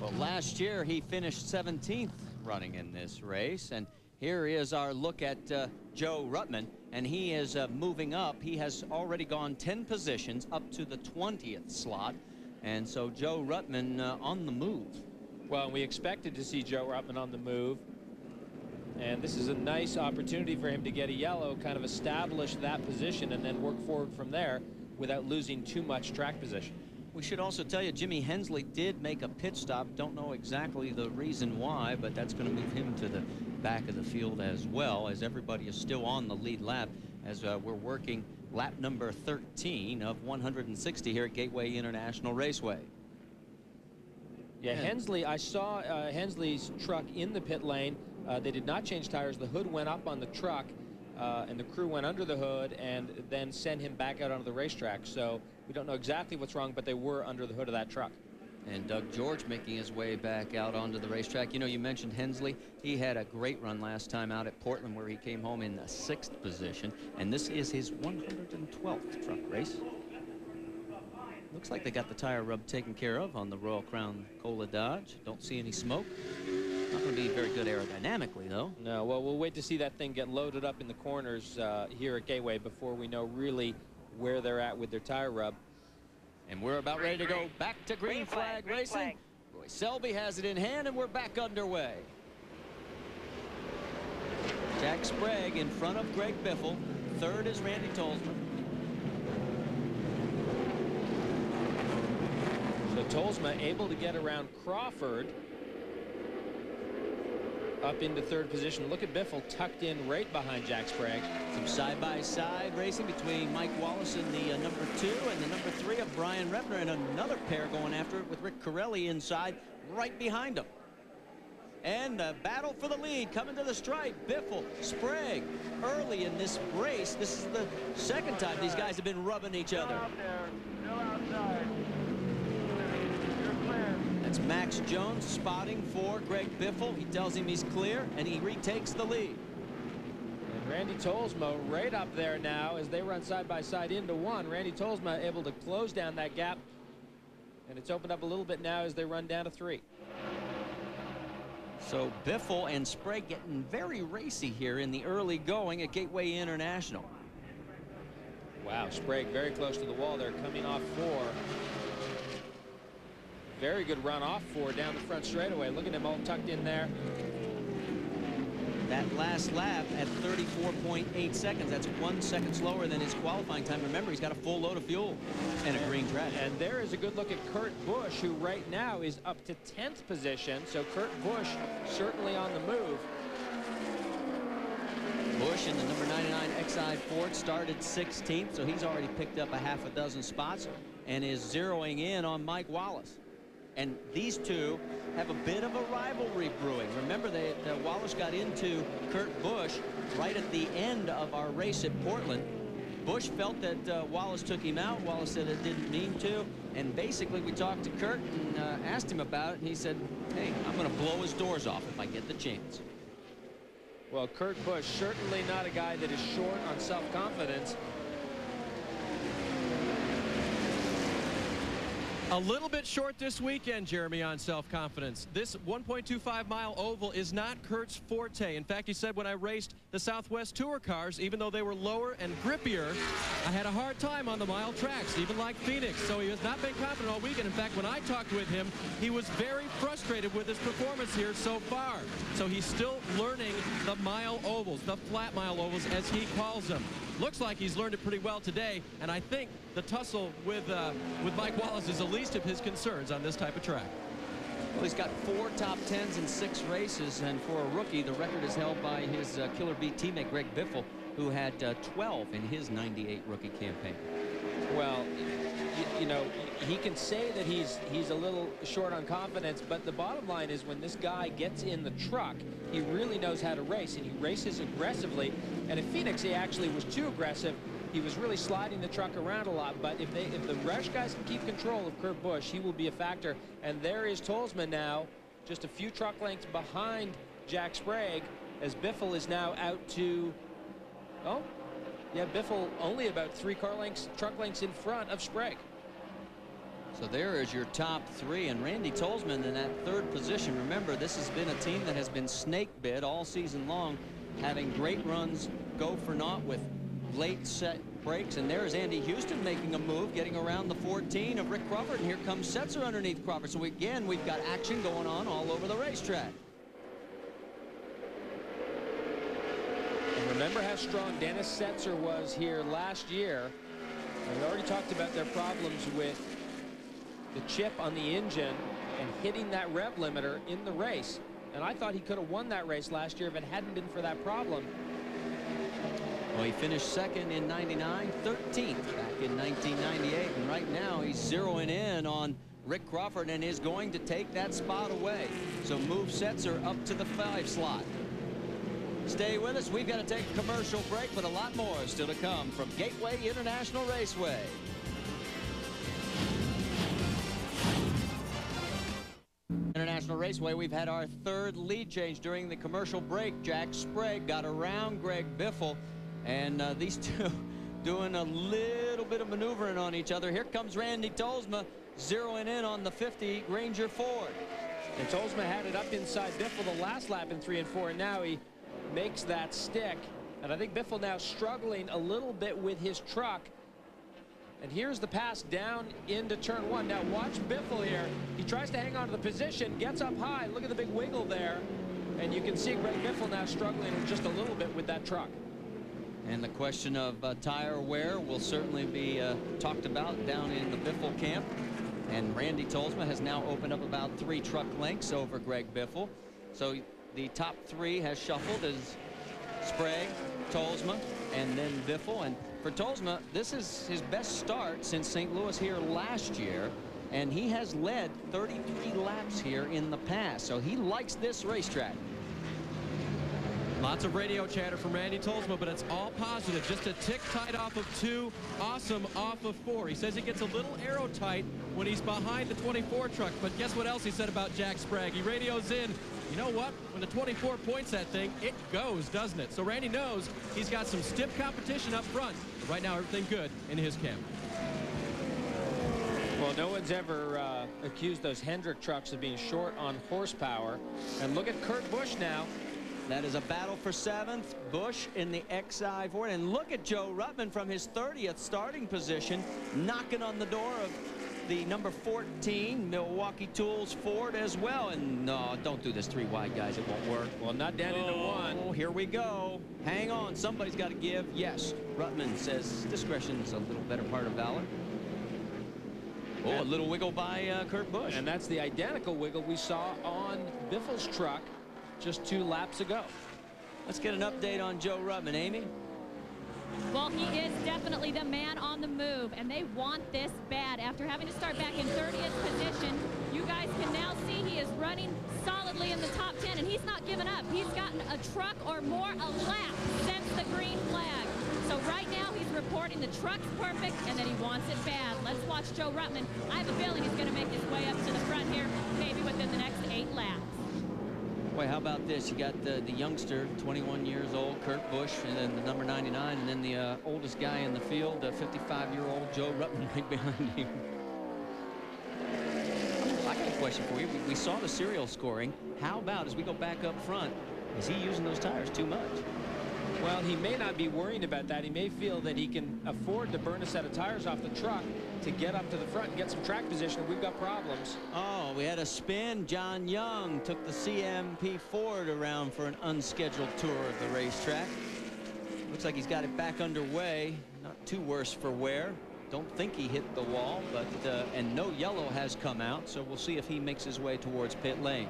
Well, last year he finished 17th running in this race, and here is our look at Joe Ruttman, and he is moving up. He has already gone 10 positions up to the 20th slot, and so Joe Ruttman on the move. Well, we expected to see Joe Ruttman on the move, and this is a nice opportunity for him to get a yellow, kind of establish that position, and then work forward from there without losing too much track position. We should also tell you Jimmy Hensley did make a pit stop. Don't know exactly the reason why, but that's going to move him to the back of the field as well, as everybody is still on the lead lap as we're working lap number 13 of 160 here at Gateway International Raceway. Yeah, Hensley, I saw Hensley's truck in the pit lane. They did not change tires. The hood went up on the truck, and the crew went under the hood and then sent him back out onto the racetrack. So we don't know exactly what's wrong, but they were under the hood of that truck. And Doug George making his way back out onto the racetrack. You know, you mentioned Hensley. He had a great run last time out at Portland, where he came home in the 6th position. And this is his 112th truck race. Looks like they got the tire rub taken care of on the Royal Crown Cola Dodge. Don't see any smoke. Not going to be very good aerodynamically, though. No, well, we'll wait to see that thing get loaded up in the corners here at Gateway before we know really where they're at with their tire rub. And we're about ready to go back to green flag racing. Roy Selby has it in hand, and we're back underway. Jack Sprague in front of Greg Biffle. 3rd is Randy Tolsma. So Tolsma able to get around Crawford up into 3rd position. Look at Biffle tucked in right behind Jack Sprague. Some side-by-side racing between Mike Wallace and the number 2 and the number 3 of Brian Rebner, and another pair going after it with Rick Corelli inside right behind him. And a battle for the lead coming to the stripe. Biffle, Sprague early in this race. This is the 2nd time these guys have been rubbing each other. That's Max Jones spotting for Greg Biffle. He tells him he's clear, and he retakes the lead. And Randy Tolsma right up there now as they run side by side into 1. Randy Tolsma able to close down that gap, and it's opened up a little bit now as they run down to 3. So Biffle and Sprague getting very racy here in the early going at Gateway International. Wow, Sprague very close to the wall there, coming off 4. Very good run off 4 down the front straightaway. Look at him all tucked in there. That last lap at 34.8 seconds. That's 1 second slower than his qualifying time. Remember, he's got a full load of fuel and a green track. And there is a good look at Kurt Busch, who right now is up to 10th position. So Kurt Busch certainly on the move. Busch in the number 99 XI Ford started 16th, so he's already picked up a half a dozen spots and is zeroing in on Mike Wallace. And these two have a bit of a rivalry brewing. Remember, Wallace got into Kurt Busch right at the end of our race at Portland. Busch felt that Wallace took him out. Wallace said it didn't mean to. And basically, we talked to Kurt and asked him about it. And he said, hey, I'm going to blow his doors off if I get the chance. Well, Kurt Busch, certainly not a guy that is short on self-confidence. A little bit short this weekend, Jeremy, on self-confidence. This 1.25-mile oval is not Kurt's forte. In fact, he said when I raced the Southwest Tour cars, even though they were lower and grippier, I had a hard time on the mile tracks, even like Phoenix. So he has not been confident all weekend. In fact, when I talked with him, he was very frustrated with his performance here so far. So he's still learning the mile ovals, the flat mile ovals, as he calls them. Looks like he's learned it pretty well today, and I think the tussle with Mike Wallace is the least of his concerns on this type of track. Well, he's got 4 top 10s in 6 races, and for a rookie, the record is held by his Killer Bee teammate Greg Biffle, who had 12 in his '98 rookie campaign. Well, you know, he can say that he's a little short on confidence, but the bottom line is when this guy gets in the truck, he really knows how to race, and he races aggressively. And at Phoenix, he actually was too aggressive. He was really sliding the truck around a lot, but if the Roush guys can keep control of Kurt Busch, he will be a factor. And there is Tolsma now, just a few truck lengths behind Jack Sprague, as Biffle is now out to, oh, yeah, Biffle only about 3 truck lengths in front of Sprague. So there is your top 3, and Randy Tolsman in that 3rd position. Remember, this has been a team that has been snake bit all season long, having great runs go for naught with late set breaks. And there's Andy Houston making a move, getting around the 14 of Rick Crawford, and here comes Setzer underneath Crawford. So again, we've got action going on all over the racetrack. And remember how strong Dennis Setzer was here last year. And we already talked about their problems with the chip on the engine and hitting that rev limiter in the race. And I thought he could have won that race last year if it hadn't been for that problem. Well, he finished 2nd in '99, 13th back in 1998, and right now he's zeroing in on Rick Crawford and is going to take that spot away. So move Setzer up to the 5 slot. Stay with us. We've got to take a commercial break, but a lot more is still to come from Gateway International Raceway. International Raceway, we've had our 3rd lead change during the commercial break. Jack Sprague got around Greg Biffle, and these two doing a little bit of maneuvering on each other. Here comes Randy Tolsma zeroing in on the 50 Ranger Ford. And Tolsma had it up inside Biffle the last lap in 3 and 4, and now he makes that stick. And I think Biffle now struggling a little bit with his truck. And here's the pass down into turn 1. Now watch Biffle here. He tries to hang on to the position, gets up high. Look at the big wiggle there. And you can see Greg Biffle now struggling just a little bit with that truck. And the question of tire wear will certainly be talked about down in the Biffle camp. And Randy Tolsma has now opened up about 3 truck lengths over Greg Biffle. So the top 3 has shuffled as Sprague, Tolsma, and then Biffle. And for Tolsma, this is his best start since St. Louis here last year, and he has led 33 laps here in the past, so he likes this racetrack. Lots of radio chatter from Randy Tolsma, but it's all positive. Just a tick tight off of 2, awesome off of 4. He says he gets a little aero tight when he's behind the 24 truck, but guess what else he said about Jack Sprague? He radios in, you know what? When the 24 points that thing, it goes, doesn't it? So Randy knows he's got some stiff competition up front. But right now, everything good in his camp. Well, no one's ever accused those Hendrick trucks of being short on horsepower. And look at Kurt Busch now. That is a battle for 7th. Busch in the XI Ford. And look at Joe Ruttman from his 30th starting position, knocking on the door of the number 14 Milwaukee Tools Ford as well. And no, don't do this 3 wide, guys. It won't work. Well, not down into 1. Here we go. Hang on. Somebody's got to give. Yes. Ruttman says discretion is a little better part of valor. Oh, a little wiggle by Kurt Busch. And that's the identical wiggle we saw on Biffle's truck just 2 laps ago. Let's get an update on Joe Ruttman, Amy. Well, he is definitely the man on the move, and they want this bad. After having to start back in 30th position, you guys can now see he is running solidly in the top 10, and he's not giving up. He's gotten a truck or more a lap since the green flag. So right now he's reporting the truck's perfect and that he wants it bad. Let's watch Joe Ruttman. I have a feeling he's going to make his way up to the front here, maybe within the next 8 laps. Boy, how about this? You got the youngster, 21 years old, Kurt Busch, and then the number 99, and then the oldest guy in the field, 55-year-old Joe Ruttman right behind him. I got a question for you. We saw the serial scoring. How about as we go back up front, is he using those tires too much? Well, he may not be worrying about that. He may feel that he can afford to burn a set of tires off the truck to get up to the front and get some track position. We've got problems. Oh, we had a spin. John Young took the CMP Ford around for an unscheduled tour of the racetrack. Looks like he's got it back underway. Not too worse for wear. Don't think he hit the wall, but and no yellow has come out, so we'll see if he makes his way towards pit lane.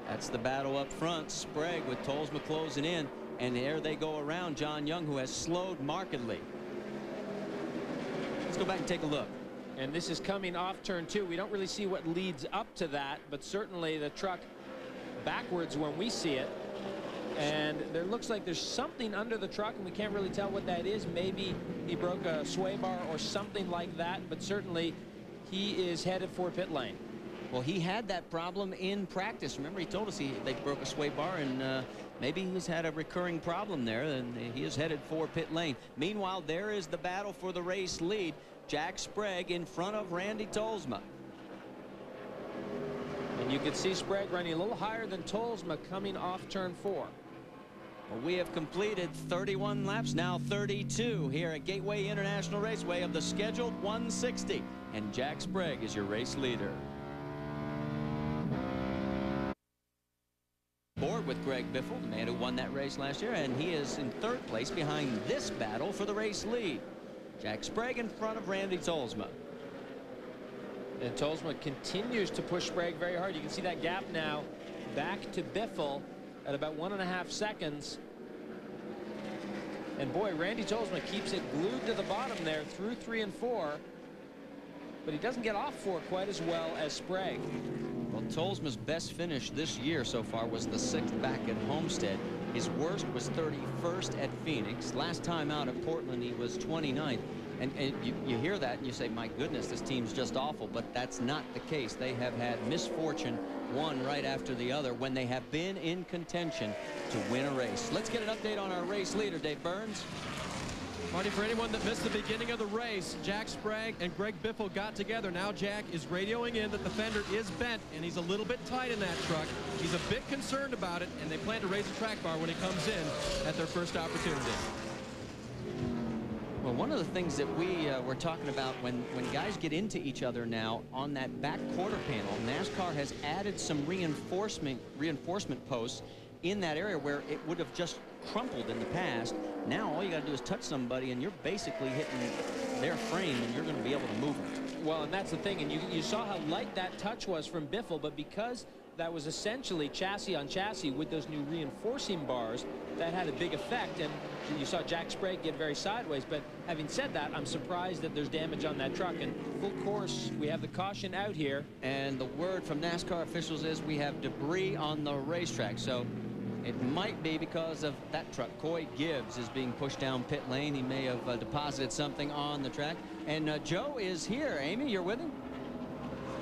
That's the battle up front. Sprague with Tolsma closing in, and there they go around John Young, who has slowed markedly. Let's go back and take a look. And this is coming off turn 2. We don't really see what leads up to that, but certainly the truck backwards when we see it. And there looks like there's something under the truck, and we can't really tell what that is. Maybe he broke a sway bar or something like that, but certainly he is headed for pit lane. Well, he had that problem in practice. Remember, he told us they broke a sway bar, and maybe he's had a recurring problem there, and he is headed for pit lane. Meanwhile, there is the battle for the race lead. Jack Sprague in front of Randy Tolsma. And you can see Sprague running a little higher than Tolsma coming off turn 4. Well, we have completed 31 laps, now 32 here at Gateway International Raceway of the scheduled 160. And Jack Sprague is your race leader. Board with Greg Biffle, the man who won that race last year, and he is in 3rd place behind this battle for the race lead. Jack Sprague in front of Randy Tolsma. And Tolsma continues to push Sprague very hard. You can see that gap now back to Biffle at about 1.5 seconds. And boy, Randy Tolsma keeps it glued to the bottom there through 3 and 4. But he doesn't get off 4 quite as well as Sprague. Well, Tolsma's best finish this year so far was the 6th back at Homestead. His worst was 31st at Phoenix. Last time out at Portland, he was 29th. And you hear that and you say, my goodness, this team's just awful. But that's not the case. They have had misfortune one right after the other when they have been in contention to win a race. Let's get an update on our race leader, Dave Burns. Marty, for anyone that missed the beginning of the race, Jack Sprague and Greg Biffle got together. Now Jack is radioing in that the fender is bent, and he's a little bit tight in that truck. He's a bit concerned about it, and they plan to raise the track bar when he comes in at their first opportunity. Well, one of the things that we were talking about when guys get into each other now on that back quarter panel, NASCAR has added some reinforcement posts in that area where it would have just crumpled in the past. Now all you got to do is touch somebody and you're basically hitting their frame and you're going to be able to move them. Well, and that's the thing, and you saw how light that touch was from Biffle, but because that was essentially chassis on chassis with those new reinforcing bars, that had a big effect, and you saw Jack Sprague get very sideways. But having said that, I'm surprised that there's damage on that truck. And full course, we have the caution out here. And the word from NASCAR officials is we have debris on the racetrack. So it might be because of that truck. Coy Gibbs is being pushed down pit lane. He may have deposited something on the track. And Joe is here. Amy, you're with him?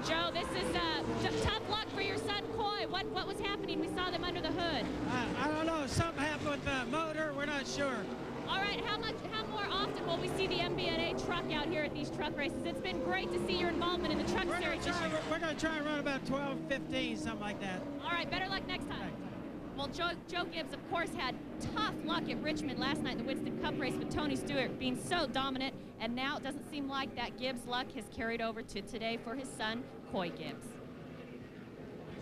Joe, this is tough luck for your son, Coy. What was happening? We saw them under the hood. I don't know. Something happened with the motor. We're not sure. All right. How more often will we see the MBNA truck out here at these truck races? It's been great to see your involvement in the truck series this year. We're going to try and run about 12, 15, something like that. All right. Better luck next time. Well, Joe Gibbs, of course, had tough luck at Richmond last night in the Winston Cup race with Tony Stewart being so dominant. And now it doesn't seem like that Gibbs luck has carried over to today for his son, Coy Gibbs.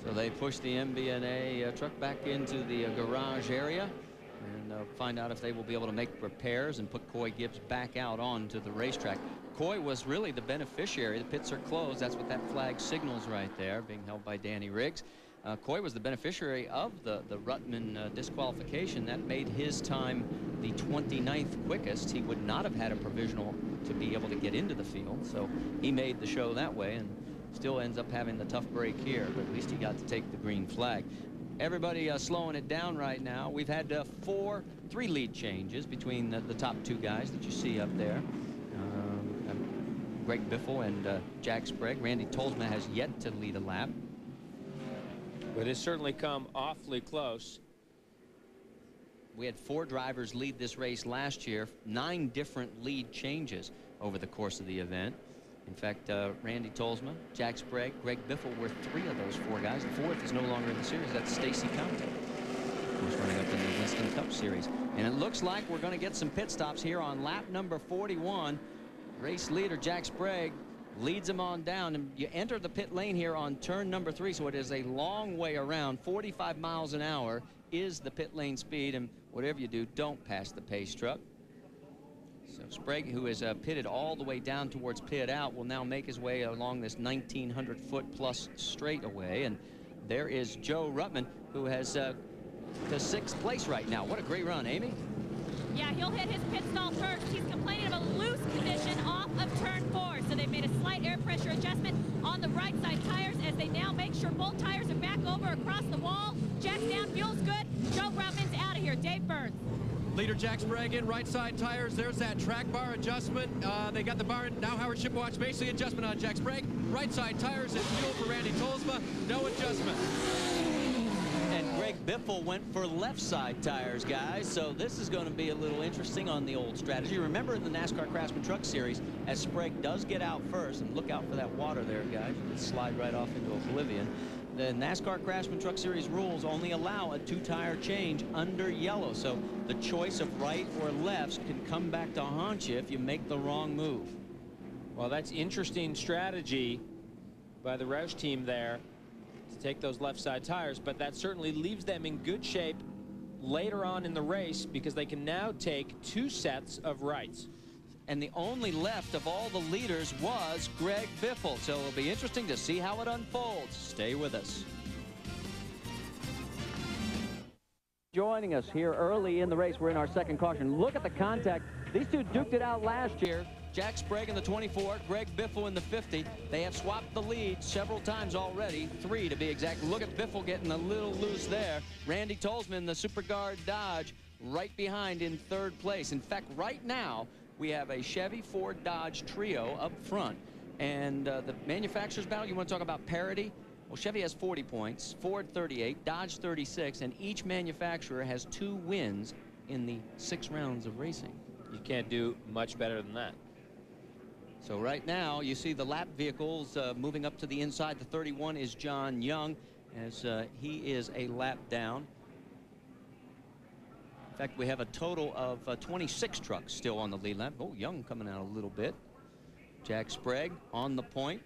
So they push the MBNA truck back into the garage area and find out if they will be able to make repairs and put Coy Gibbs back out onto the racetrack. Coy was really the beneficiary. The pits are closed. That's what that flag signals right there, being held by Danny Riggs. Coy was the beneficiary of the Ruttman disqualification. That made his time the 29th quickest. He would not have had a provisional to be able to get into the field, so he made the show that way and still ends up having the tough break here, but at least he got to take the green flag. Everybody slowing it down right now. We've had three lead changes between the top two guys that you see up there. Greg Biffle and Jack Sprague. Randy Tolsma has yet to lead a lap. But it's certainly come awfully close. We had 4 drivers lead this race last year, 9 different lead changes over the course of the event. In fact, Randy Tolsma, Jack Sprague, Greg Biffle were 3 of those 4 guys. The 4th is no longer in the series. That's Stacy Compton, who's running up in the Winston Cup Series. And it looks like we're going to get some pit stops here on lap number 41. Race leader Jack Sprague leads him on down, and you enter the pit lane here on turn number 3, so it is a long way around. 45 miles an hour is the pit lane speed, and whatever you do, don't pass the pace truck. So Sprague, who is pitted all the way down towards pit out, will now make his way along this 1,900-foot plus straightaway, and there is Joe Ruttman, who has to 6th place right now. What a great run, Amy. Yeah, he'll hit his pit stall first. He's complaining of a loose position off of turn 4. So they've made a slight air pressure adjustment on the right side tires as they now make sure both tires are back over across the wall. Jack's down, fuel's good. Joe Ruttman's out of here. Dave Burns. Leader Jack Sprague in right side tires. There's that track bar adjustment. They got the bar in. Now Howard Shipwatch basically adjustment on Jack Sprague. Right side tires and fuel for Randy Tolsma. No adjustment. And Greg Biffle went for left side tires, guys. So this is going to be a little interesting on the old strategy. Remember in the NASCAR Craftsman Truck Series, as Sprague does get out first, and look out for that water there, guys. You can slide right off into oblivion. The NASCAR Craftsman Truck Series rules only allow a 2-tire change under yellow. So the choice of right or lefts can come back to haunt you if you make the wrong move. Well, that's interesting strategy by the Roush team there to take those left side tires, but that certainly leaves them in good shape later on in the race because they can now take 2 sets of rights. And the only left of all the leaders was Greg Biffle. So it'll be interesting to see how it unfolds. Stay with us. Joining us here early in the race, we're in our second caution. Look at the contact. These two duked it out last year. Jack Sprague in the 24, Greg Biffle in the 50. They have swapped the lead several times already, 3 to be exact. Look at Biffle getting a little loose there. Randy Tolsma in the Super Guard Dodge right behind in 3rd place. In fact, right now, we have a Chevy, Ford, Dodge trio up front. And the manufacturer's battle, you want to talk about parity? Well, Chevy has 40 points, Ford 38, Dodge 36, and each manufacturer has 2 wins in the 6 rounds of racing. You can't do much better than that. So right now, you see the lap vehicles moving up to the inside. The 31 is John Young, as he is a lap down. In fact, we have a total of 26 trucks still on the lead lap. Oh, Young coming out a little bit. Jack Sprague on the point.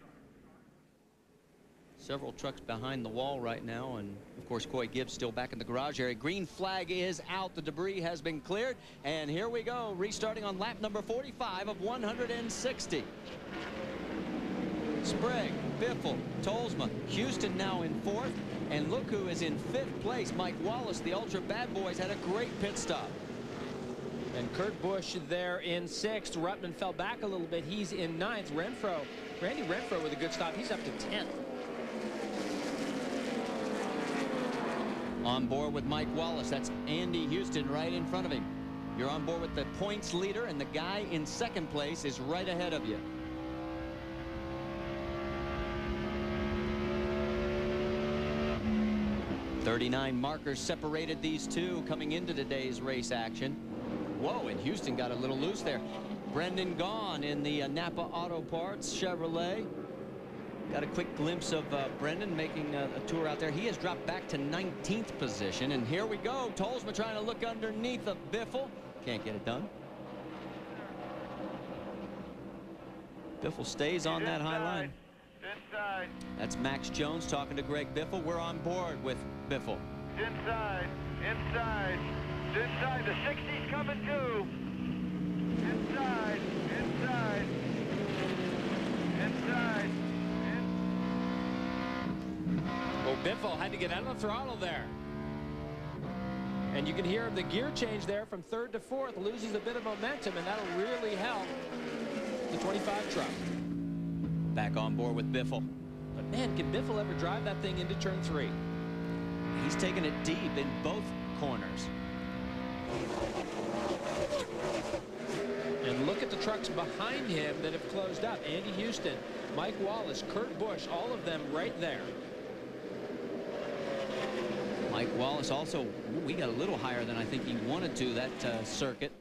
Several trucks behind the wall right now, and of course Coy Gibbs still back in the garage area. Green flag is out. The debris has been cleared, and here we go, restarting on lap number 45 of 160. Sprague, Biffle, Tolsma, Houston now in 4th, and look who is in 5th place. Mike Wallace, the Ultra Bad Boys, had a great pit stop. And Kurt Busch there in 6th. Ruttman fell back a little bit. He's in 9th. Randy Renfro with a good stop. He's up to 10th. On board with Mike Wallace, that's Andy Houston right in front of him. You're on board with the points leader, and the guy in 2nd place is right ahead of you. .39 markers separated these two coming into today's race action. Whoa, and Houston got a little loose there. Brendan Gaughan in the Napa Auto Parts Chevrolet. Got a quick glimpse of Brendan making a tour out there. He has dropped back to 19th position. And here we go. Tolsma trying to look underneath of Biffle. Can't get it done. Biffle stays on that high line. Inside. That's Max Jones talking to Greg Biffle. We're on board with Biffle. Inside. Inside. Inside. The 60's coming too. Inside. Inside. Inside. Well, Biffle had to get out of the throttle there. And you can hear the gear change there from third to fourth, loses a bit of momentum, and that'll really help the 25 truck. Back on board with Biffle. But man, can Biffle ever drive that thing into turn 3? He's taking it deep in both corners. And look at the trucks behind him that have closed up. Andy Houston, Mike Wallace, Kurt Busch, all of them right there. Mike Wallace also, we got a little higher than I think he wanted to that circuit.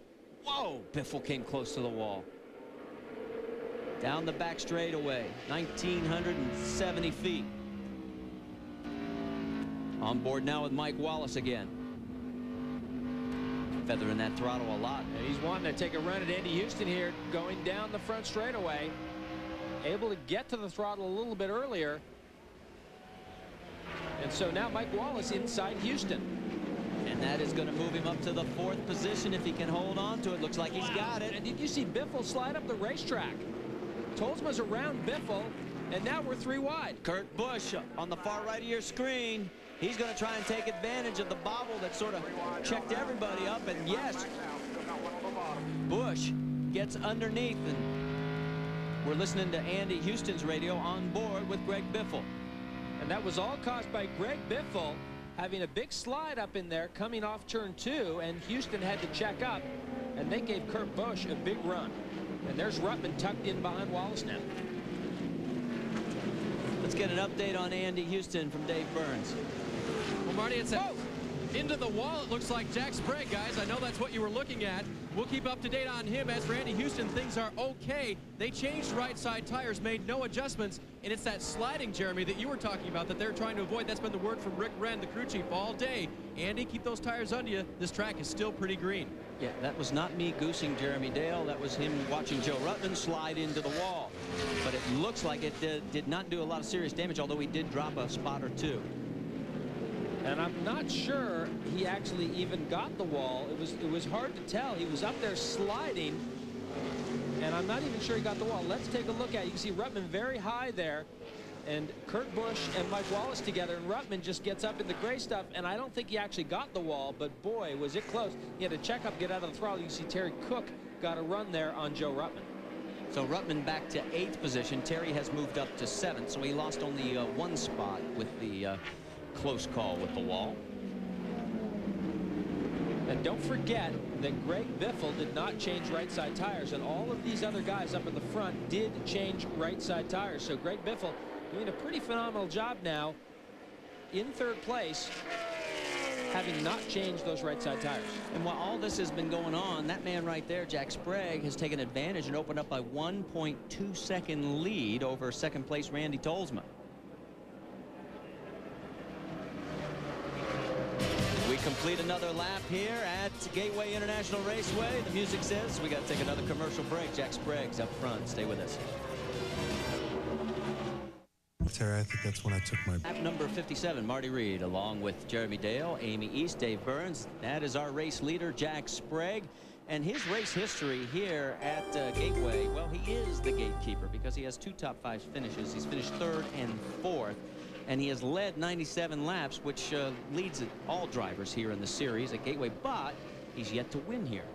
Whoa, Biffle came close to the wall. Down the back straightaway, 1,970 feet. On board now with Mike Wallace again. Feathering that throttle a lot. And he's wanting to take a run at Andy Houston here, going down the front straightaway. Able to get to the throttle a little bit earlier. And so now Mike Wallace inside Houston. And that is going to move him up to the 4th position if he can hold on to it. Looks like he's got it. And did you see Biffle slide up the racetrack? Tolsma's around Biffle, and now we're 3 wide. Kurt Busch on the far right of your screen. He's going to try and take advantage of the bobble that sort of checked everybody up. And yes, Busch gets underneath. And we're listening to Andy Houston's radio on board with Greg Biffle. And that was all caused by Greg Biffle having a big slide up in there coming off turn 2, and Houston had to check up, and they gave Kurt Busch a big run. And there's Ruttman tucked in behind Wallace now. Let's get an update on Andy Houston from Dave Burns. Well, Marty, it's into the wall. It looks like Jack Sprague, guys. I know that's what you were looking at. We'll keep up to date on him. As for Andy Houston, things are okay. They changed right side tires, made no adjustments, and it's that sliding, Jeremy, that you were talking about that they're trying to avoid. That's been the word from Rick Wren, the crew chief, all day. Andy, keep those tires under you. This track is still pretty green. Yeah, that was not me goosing Jeremy Dale. That was him watching Joe Ruttman slide into the wall. But it looks like it did not do a lot of serious damage, although he did drop a spot or two. And I'm not sure he actually even got the wall. It was hard to tell. He was up there sliding, and I'm not even sure he got the wall. Let's take a look at it. You can see Ruttman very high there, and Kurt Busch and Mike Wallace together, and Ruttman just gets up in the gray stuff, and I don't think he actually got the wall, but boy, was it close. He had to check up, get out of the throttle. You see Terry Cook got a run there on Joe Ruttman. So Ruttman back to 8th position. Terry has moved up to 7th, so he lost only 1 spot with the close call with the wall. And don't forget that Greg Biffle did not change right side tires, and all of these other guys up in the front did change right side tires. So Greg Biffle doing a pretty phenomenal job now in 3rd place, having not changed those right side tires. And while all this has been going on, that man right there, Jack Sprague, has taken advantage and opened up a 1.2-second lead over 2nd place Randy Tolsma. We complete another lap here at Gateway International Raceway. The music says we got to take another commercial break. Jack Sprague's up front. Stay with us. Terry, I think that's when I took my... Lap number 57, Marty Reed, along with Jeremy Dale, Amy East, Dave Burns. That is our race leader, Jack Sprague. And his race history here at Gateway, well, he is the gatekeeper because he has 2 top 5 finishes. He's finished 3rd and 4th. And he has led 97 laps, which leads all drivers here in the series at Gateway, but he's yet to win here.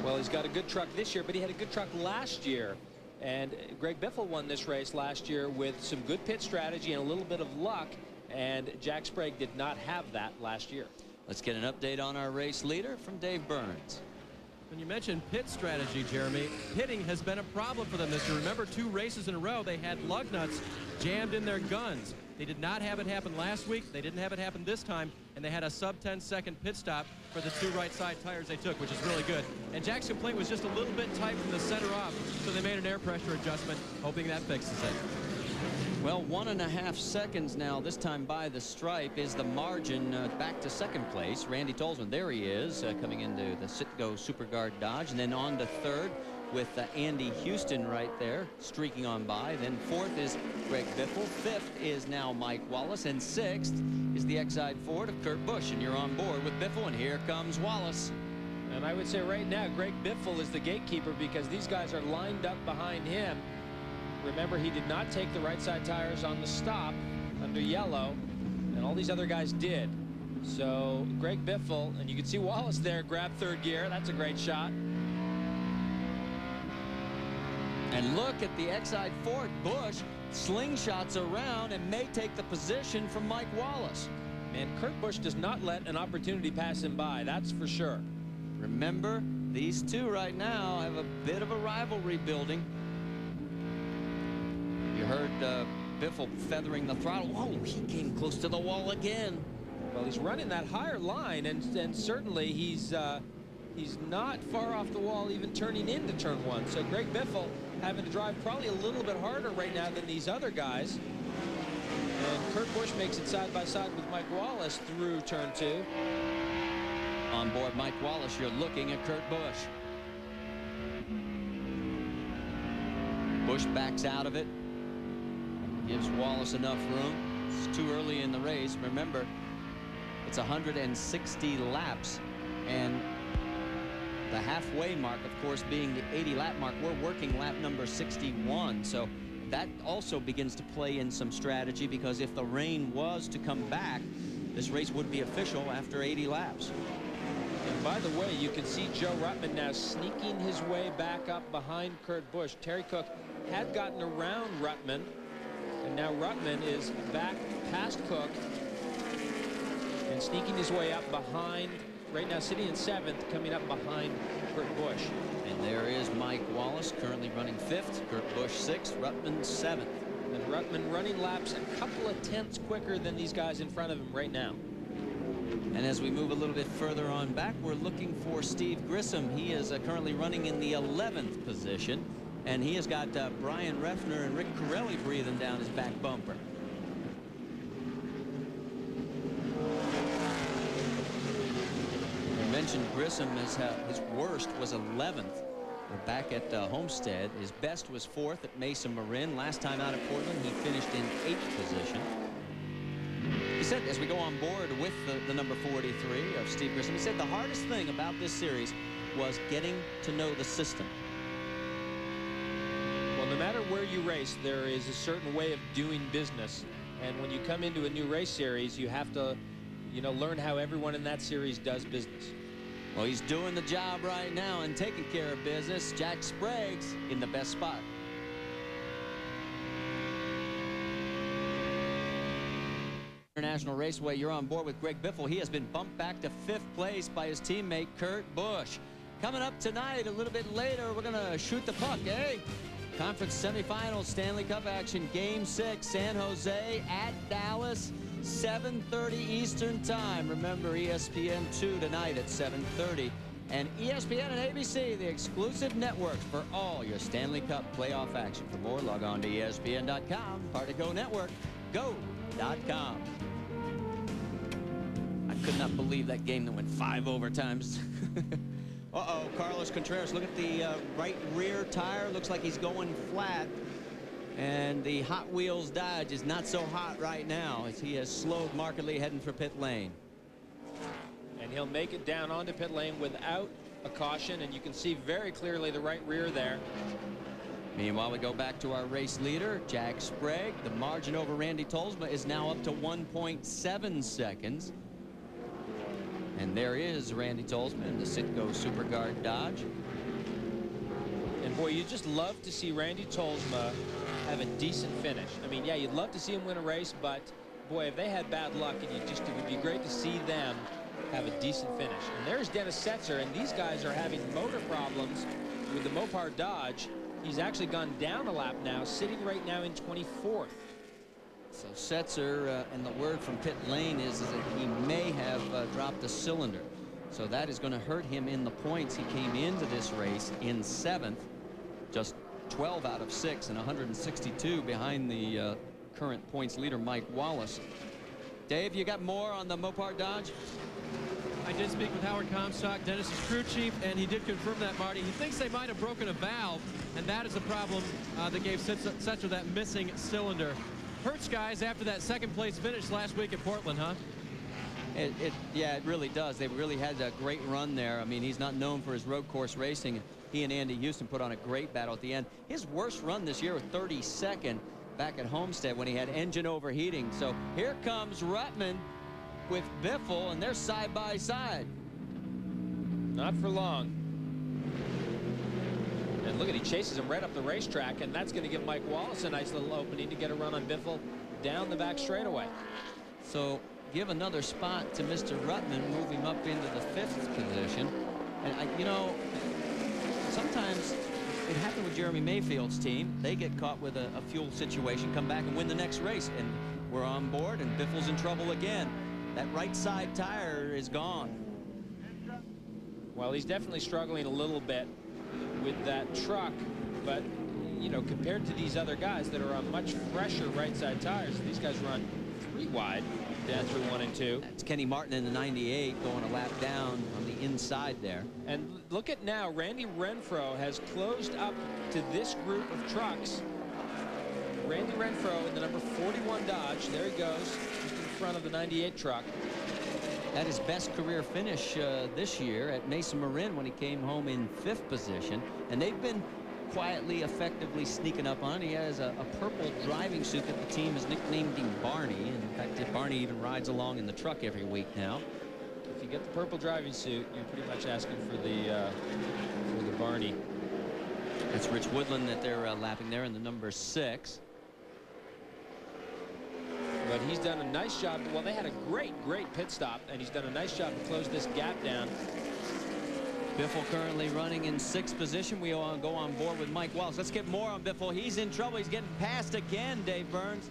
Well, he's got a good truck this year, but he had a good truck last year. And Greg Biffle won this race last year with some good pit strategy and a little bit of luck, and Jack Sprague did not have that last year. Let's get an update on our race leader from Dave Burns. When you mentioned pit strategy, Jeremy, pitting has been a problem for them this year. Remember, 2 races in a row, they had lug nuts jammed in their guns. They did not have it happen last week. They didn't have it happen this time, and they had a sub-10-second pit stop for the 2 right side tires they took, which is really good. And Jack's complaint was just a little bit tight from the center off, so they made an air pressure adjustment, hoping that fixes it. Well, 1.5 seconds now, this time by the stripe, is the margin back to 2nd place. Randy Tolsma, there he is, coming into the Citgo SuperGuard Dodge, and then on to 3rd with Andy Houston right there, streaking on by. Then 4th is Greg Biffle. 5th is now Mike Wallace, and 6th is the Exide Ford of Kurt Busch. And you're on board with Biffle, and here comes Wallace. And I would say right now, Greg Biffle is the gatekeeper because these guys are lined up behind him. Remember, he did not take the right side tires on the stop. under yellow, and all these other guys did. So Greg Biffle, and you can see Wallace there grab third gear. That's a great shot. And look at the Exide Ford. Busch slingshots around and may take the position from Mike Wallace. And Kurt Busch does not let an opportunity pass him by, that's for sure. Remember, these two right now have a bit of a rivalry building. You heard Biffle feathering the throttle. Oh, he came close to the wall again. Well, he's running that higher line, and certainly he's not far off the wall, even turning into turn one. So Greg Biffle having to drive probably a little bit harder right now than these other guys. And Kurt Busch makes it side by side with Mike Wallace through turn two. On board Mike Wallace, you're looking at Kurt Busch. Busch backs out of it. Gives Wallace enough room. It's too early in the race. Remember, it's 160 laps. And the halfway mark, of course, being the 80 lap mark. We're working lap number 61. So that also begins to play in some strategy, because if the rain was to come back, this race would be official after 80 laps. And by the way, you can see Joe Ruttman now sneaking his way back up behind Kurt Busch. Terry Cook had gotten around Ruttman, and now Ruttman is back past Cook and sneaking his way up behind, right now sitting in 7th, coming up behind Kurt Busch. And there is Mike Wallace, currently running 5th, Kurt Busch 6th, Ruttman 7th. And Ruttman running laps a couple of tenths quicker than these guys in front of him right now. And as we move a little bit further on back, we're looking for Steve Grissom. He is currently running in the 11th position, and he has got Brian Reffner and Rick Corelli breathing down his back bumper. I mentioned Grissom, his worst was 11th back at Homestead. His best was 4th at Mesa Marin. Last time out of Portland, he finished in 8th position. He said, as we go on board with the number 43 of Steve Grissom, he said the hardest thing about this series was getting to know the system. Well, no matter where you race, there is a certain way of doing business. And when you come into a new race series, you have to, learn how everyone in that series does business. Well, he's doing the job right now and taking care of business. Jack Sprague's in the best spot. International Raceway, you're on board with Greg Biffle. He has been bumped back to 5th place by his teammate Kurt Busch. Coming up tonight, a little bit later, we're going to shoot the puck, eh? Conference semifinals, Stanley Cup action, Game 6, San Jose at Dallas, 7:30 Eastern Time. Remember, ESPN 2 tonight at 7:30. And ESPN and ABC, the exclusive networks for all your Stanley Cup playoff action. For more, log on to ESPN.com, part of Go Network, go.com. I could not believe that game that went 5 overtimes. Uh-oh, Carlos Contreras, look at the right rear tire. Looks like he's going flat. And the Hot Wheels Dodge is not so hot right now, as he has slowed markedly heading for pit lane. And he'll make it down onto pit lane without a caution, and you can see very clearly the right rear there. Meanwhile, we go back to our race leader, Jack Sprague. The margin over Randy Tolsma is now up to 1.7 seconds. And there is Randy Tolsma in the Citgo SuperGuard Dodge. And boy, you just love to see Randy Tolsma have a decent finish. I mean, yeah, you'd love to see him win a race, but boy, if they had bad luck, and it would be great to see them have a decent finish. And there's Dennis Setzer, and these guys are having motor problems with the Mopar Dodge. He's actually gone down a lap now, sitting right now in 24th. So Setzer, and the word from pit lane is that he may have dropped a cylinder. So that is going to hurt him in the points. He came into this race in 7th, just 12 out of 6 and 162 behind the current points leader, Mike Wallace. Dave, you got more on the Mopar Dodge? I did speak with Howard Comstock, Dennis's crew chief, and he did confirm that, Marty. He thinks they might have broken a valve, and that is the problem that gave Setzer that missing cylinder. Hurts guys after that second place finish last week at Portland, huh? Yeah, it really does. They really had a great run there. I mean, he's not known for his road course racing. He and Andy Houston put on a great battle at the end. His worst run this year was 32nd. back at Homestead when he had engine overheating. So here comes Ruttman with Biffle, and they're side by side. Not for long. And look at, he chases him right up the racetrack, and that's going to give Mike Wallace a nice little opening to get a run on Biffle down the back straightaway. So give another spot to Mr. Ruttman, move him up into the 5th position. And, you know, sometimes it happened with Jeremy Mayfield's team. They get caught with a fuel situation, come back and win the next race, and we're on board, and Biffle's in trouble again. That right side tire is gone. Well, he's definitely struggling a little bit with that truck, but you know, compared to these other guys that are on much fresher right side tires, these guys run 3 wide down through 1 and 2. That's Kenny Martin in the 98 going a lap down on the inside there. And look at now, Randy Renfro has closed up to this group of trucks. Randy Renfro in the number 41 Dodge. There he goes, just in front of the 98 truck. Had his best career finish this year at Mesa Marin when he came home in 5th position. And they've been quietly, effectively sneaking up on. He has a purple driving suit that the team has nicknamed him Barney. In fact, Barney even rides along in the truck every week now. If you get the purple driving suit, you're pretty much asking for the Barney. That's Rich Woodland that they're lapping there in the number 6. But he's done a nice job. Well, they had a great pit stop, and he's done a nice job to close this gap down. Biffle currently running in 6th position. We all go on board with Mike Wallace. Let's get more on Biffle. He's in trouble. He's getting passed again, Dave Burns.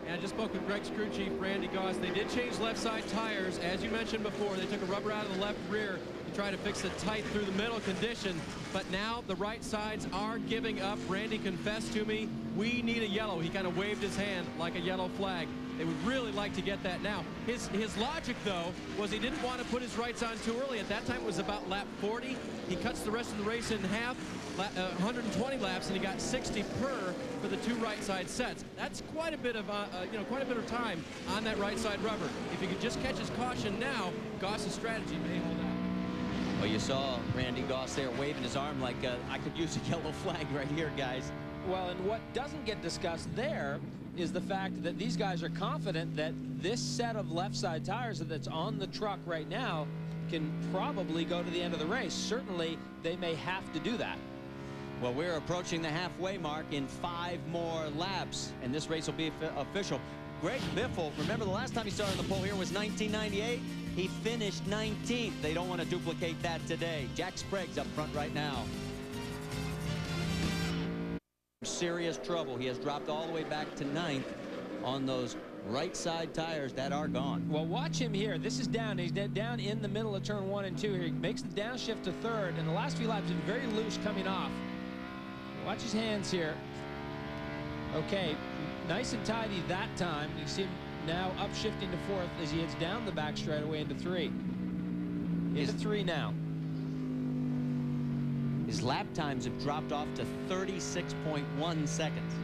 And I just spoke with Greg's crew chief, Randy Goss. They did change left side tires. As you mentioned before, they took a rubber out of the left rear to try to fix the tight through the middle condition. But now the right sides are giving up. Randy confessed to me, we need a yellow. He kind of waved his hand like a yellow flag. They would really like to get that now. His logic, though, was he didn't want to put his rights on too early. At that time, it was about lap 40. He cuts the rest of the race in half, 120 laps, and he got 60 per for the 2 right side sets. That's quite a bit of, quite a bit of time on that right side rubber. If he could just catch his caution now, Goss's strategy may hold out. Well, you saw Randy Goss there waving his arm like I could use a yellow flag right here, guys. Well, and what doesn't get discussed there is the fact that these guys are confident that this set of left side tires that's on the truck right now can probably go to the end of the race. Certainly, they may have to do that. Well, we're approaching the halfway mark in 5 more laps, and this race will be official. Greg Biffle, remember the last time he started on the pole here was 1998? He finished 19th. They don't want to duplicate that today. Jack Sprague's up front right now. Serious trouble. He has dropped all the way back to 9th on those right side tires that are gone. Well, watch him here. This is down. He's down in the middle of turn 1 and 2 here. He makes the downshift to 3rd, and the last few laps he's very loose coming off. Watch his hands here. Okay, nice and tidy that time. You see him now upshifting to 4th as he heads down the back straightaway into 3. Into 3 now. His lap times have dropped off to 36.1 seconds.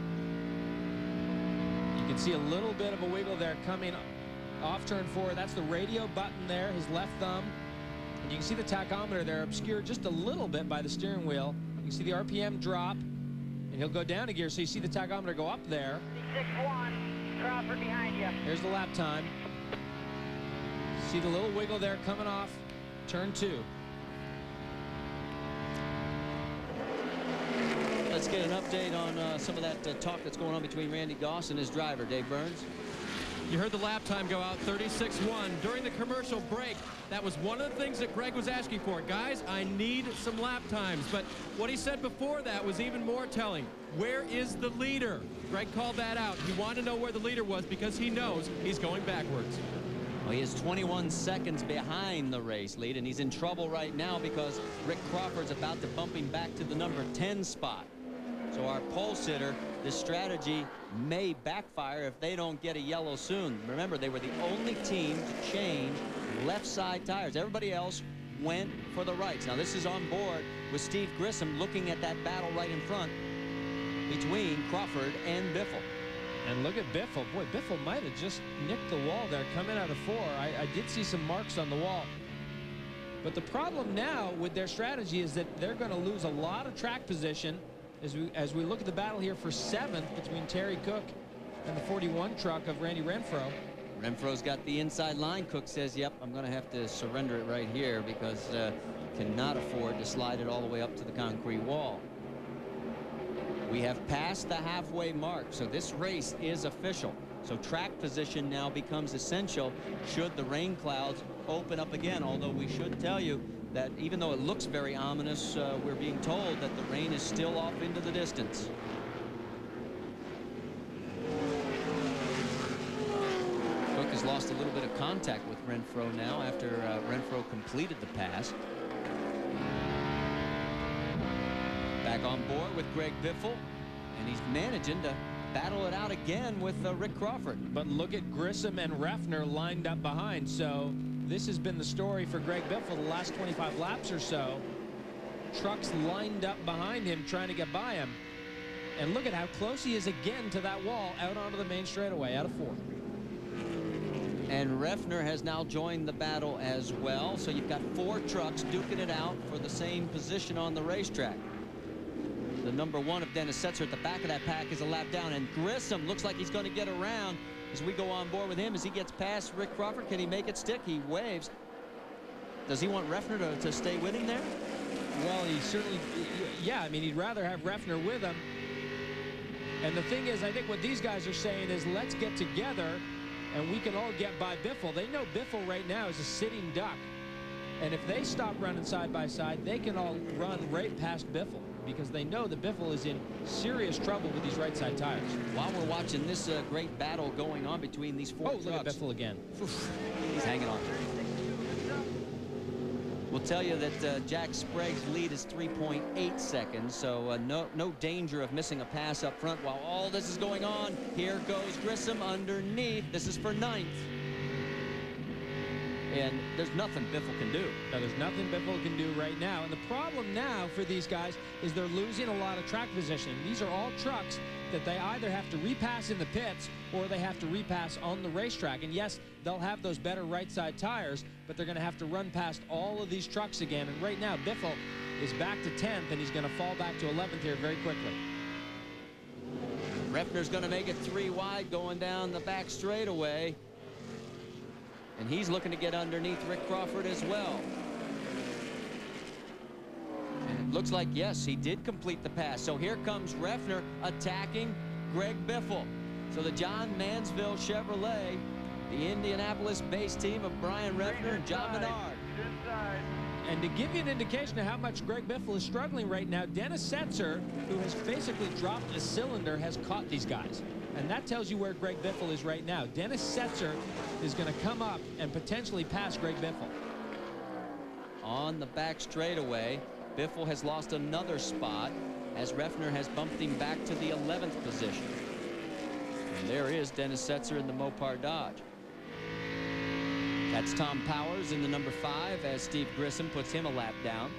You can see a little bit of a wiggle there coming off turn 4. That's the radio button there, his left thumb. And you can see the tachometer there obscured just a little bit by the steering wheel. You can see the RPM drop, and he'll go down a gear, so you see the tachometer go up there. 6-1, Crawford behind you. Here's the lap time. See the little wiggle there coming off turn 2. Let's get an update on some of that talk that's going on between Randy Goss and his driver, Dave Burns. You heard the lap time go out, 36-1. During the commercial break, that was one of the things that Greg was asking for. Guys, I need some lap times. But what he said before that was even more telling. Where is the leader? Greg called that out. He wanted to know where the leader was because he knows he's going backwards. Well, he is 21 seconds behind the race lead, and he's in trouble right now because Rick Crawford's about to bump him back to the number 10 spot. So our pole sitter, this strategy may backfire if they don't get a yellow soon. Remember, they were the only team to change left side tires. Everybody else went for the rights. Now this is on board with Steve Grissom looking at that battle right in front between Crawford and Biffle. And look at Biffle. Boy, Biffle might have just nicked the wall there coming out of 4. I did see some marks on the wall. But the problem now with their strategy is that they're going to lose a lot of track position as we look at the battle here for 7th between Terry Cook and the 41 truck of Randy Renfro. Renfro's got the inside line. Cook says, yep, I'm going to have to surrender it right here because cannot afford to slide it all the way up to the concrete wall. We have passed the halfway mark, so this race is official. So track position now becomes essential should the rain clouds open up again, although we should tell you that even though it looks very ominous, we're being told that the rain is still off into the distance. Cook has lost a little bit of contact with Renfro now after Renfro completed the pass. Back on board with Greg Biffle, and he's managing to battle it out again with Rick Crawford. But look at Grissom and Refner lined up behind. So this has been the story for Greg Biffle the last 25 laps or so. Trucks lined up behind him trying to get by him. And look at how close he is again to that wall out onto the main straightaway out of 4th. And Refner has now joined the battle as well. So you've got 4 trucks duking it out for the same position on the racetrack. The number 1 of Dennis Setzer at the back of that pack is a lap down, and Grissom looks like he's going to get around as we go on board with him as he gets past Rick Crawford. Can he make it stick? He waves. Does he want Refner to stay with him there? Well, he certainly, yeah, I mean, he'd rather have Refner with him. And the thing is, I think what these guys are saying is let's get together and we can all get by Biffle. They know Biffle right now is a sitting duck. And if they stop running side by side, they can all run right past Biffle, because they know that Biffle is in serious trouble with these right side tires. While we're watching this great battle going on between these 4 trucks. Look at Biffle again. He's hanging on. We'll tell you that Jack Sprague's lead is 3.8 seconds, so no danger of missing a pass up front while all this is going on. Here goes Grissom underneath. This is for 9th. And there's nothing Biffle can do. No, there's nothing Biffle can do right now. And the problem now for these guys is they're losing a lot of track position. These are all trucks that they either have to repass in the pits or they have to repass on the racetrack. And yes, they'll have those better right side tires, but they're going to have to run past all of these trucks again. And right now, Biffle is back to 10th, and he's going to fall back to 11th here very quickly. Refner's going to make it 3 wide going down the back straightaway. And he's looking to get underneath Rick Crawford as well. And it looks like, yes, he did complete the pass. So here comes Refner attacking Greg Biffle. So the John Mansville Chevrolet, the Indianapolis-based team of Brian Refner and John Menard. And to give you an indication of how much Greg Biffle is struggling right now, Dennis Setzer, who has basically dropped a cylinder, has caught these guys. And that tells you where Greg Biffle is right now. Dennis Setzer is going to come up and potentially pass Greg Biffle. On the back straightaway, Biffle has lost another spot as Refner has bumped him back to the 11th position. And there is Dennis Setzer in the Mopar Dodge. That's Tom Powers in the number 5 as Steve Grissom puts him a lap down.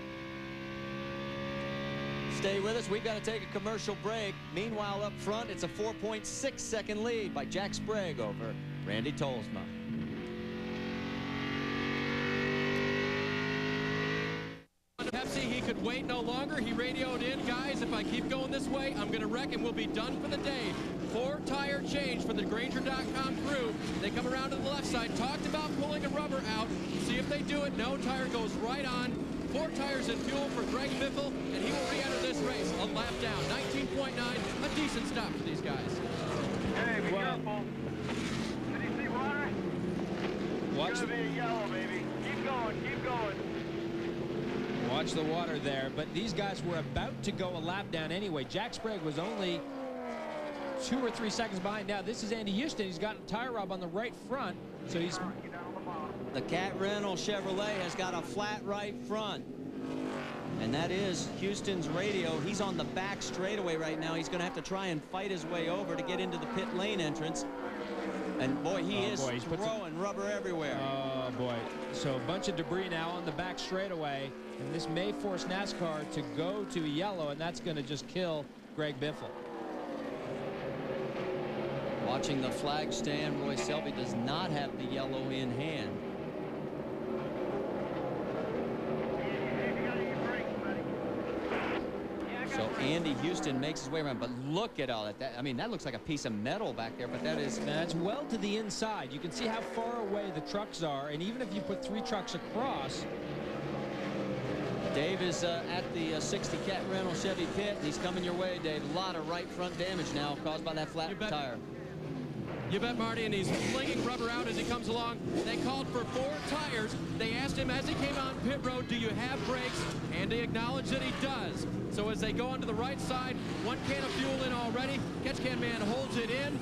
Stay with us. We've got to take a commercial break. Meanwhile, up front, it's a 4.6 second lead by Jack Sprague over Randy Tolsma. Pepsi, he could wait no longer. He radioed in, guys, if I keep going this way, I'm going to wreck and we'll be done for the day. 4 tire change for the Grainger.com crew. They come around to the left side, talked about pulling the rubber out. See if they do it. No, tire goes right on. 4 tires and fuel for Greg Biffle, and he will re-enter this race a lap down. 19.9, a decent stop for these guys. Hey, be careful. Did you see water? Watch. It's gonna be a yellow, baby. Keep going, keep going. Watch the water there, but these guys were about to go a lap down anyway. Jack Sprague was only 2 or 3 seconds behind. Now this is Andy Houston. He's got a tire rub on the right front, so he's... The Cat Rental Chevrolet has got a flat right front. And that is Houston's radio. He's on the back straightaway right now. He's going to have to try and fight his way over to get into the pit lane entrance. And boy, he's throwing rubber everywhere. Oh boy. So a bunch of debris now on the back straightaway. And this may force NASCAR to go to yellow, and that's going to just kill Greg Biffle. Watching the flag stand, Roy Selby does not have the yellow in hand. So Andy Houston makes his way around, but look at all that. I mean, that looks like a piece of metal back there, but that's well to the inside. You can see how far away the trucks are, and even if you put 3 trucks across. Dave is at the 60 Cat Rental Chevy pit. He's coming your way, Dave. A lot of right front damage now caused by that flat tire. You bet, Marty, and he's flinging rubber out as he comes along. They called for 4 tires. They asked him as he came on pit road, do you have brakes? And he acknowledged that he does. So as they go onto the right side, 1 can of fuel in already. Catch can man holds it in,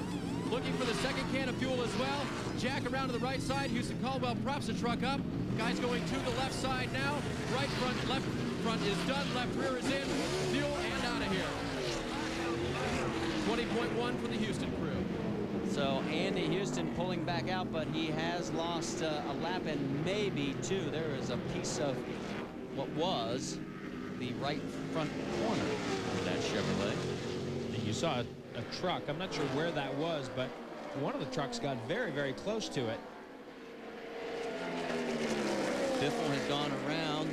looking for the 2nd can of fuel as well. Jack around to the right side. Houston Caldwell props the truck up. Guys going to the left side now. Right front, left front is done. Left rear is in. Fuel and out of here. 20.1 for the Houston crew. So Andy Houston pulling back out, but he has lost a lap and maybe 2. There is a piece of what was the right front corner of that Chevrolet. You saw a truck. I'm not sure where that was, but one of the trucks got very, very close to it. Biffle has gone around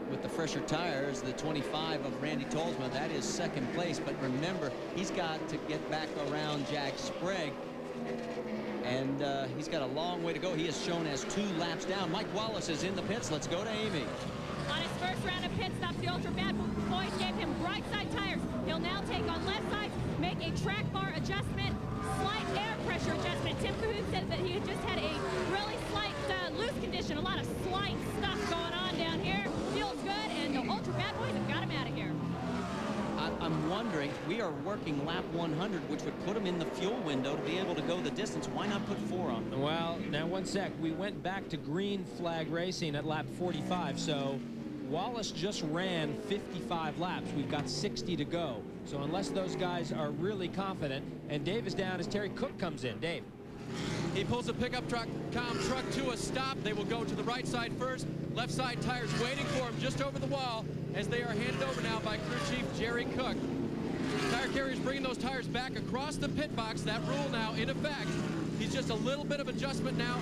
with the fresher tires, the 25 of Randy Tolsma. That is 2nd place, but remember, he's got to get back around Jack Sprague, and he's got a long way to go. He is shown as 2 laps down. Mike Wallace is in the pits. Let's go to Amy. On his first round of pit stops, the Ultra Bad Boys gave him right side tires. He'll now take on left side, make a track bar adjustment, slight air pressure adjustment. Tim Cahoon said that he had just had a really slight loose condition, a lot of slight stuff going on down here. Feels good, and the Ultra Bad Boys have got him out of here. I'm wondering, we are working lap 100, which would put him in the fuel window to be able to go the distance. Why not put 4 on? Well, now 1 sec. We went back to green flag racing at lap 45, so Wallace just ran 55 laps. We've got 60 to go. So unless those guys are really confident, and Dave is down as Terry Cook comes in. Dave. He pulls a pickup truck to a stop. They will go to the right side first. Left side tires waiting for him just over the wall as they are handed over now by crew chief Jerry Cook. Tire carriers bringing those tires back across the pit box. That rule now in effect. He's just a little bit of adjustment now.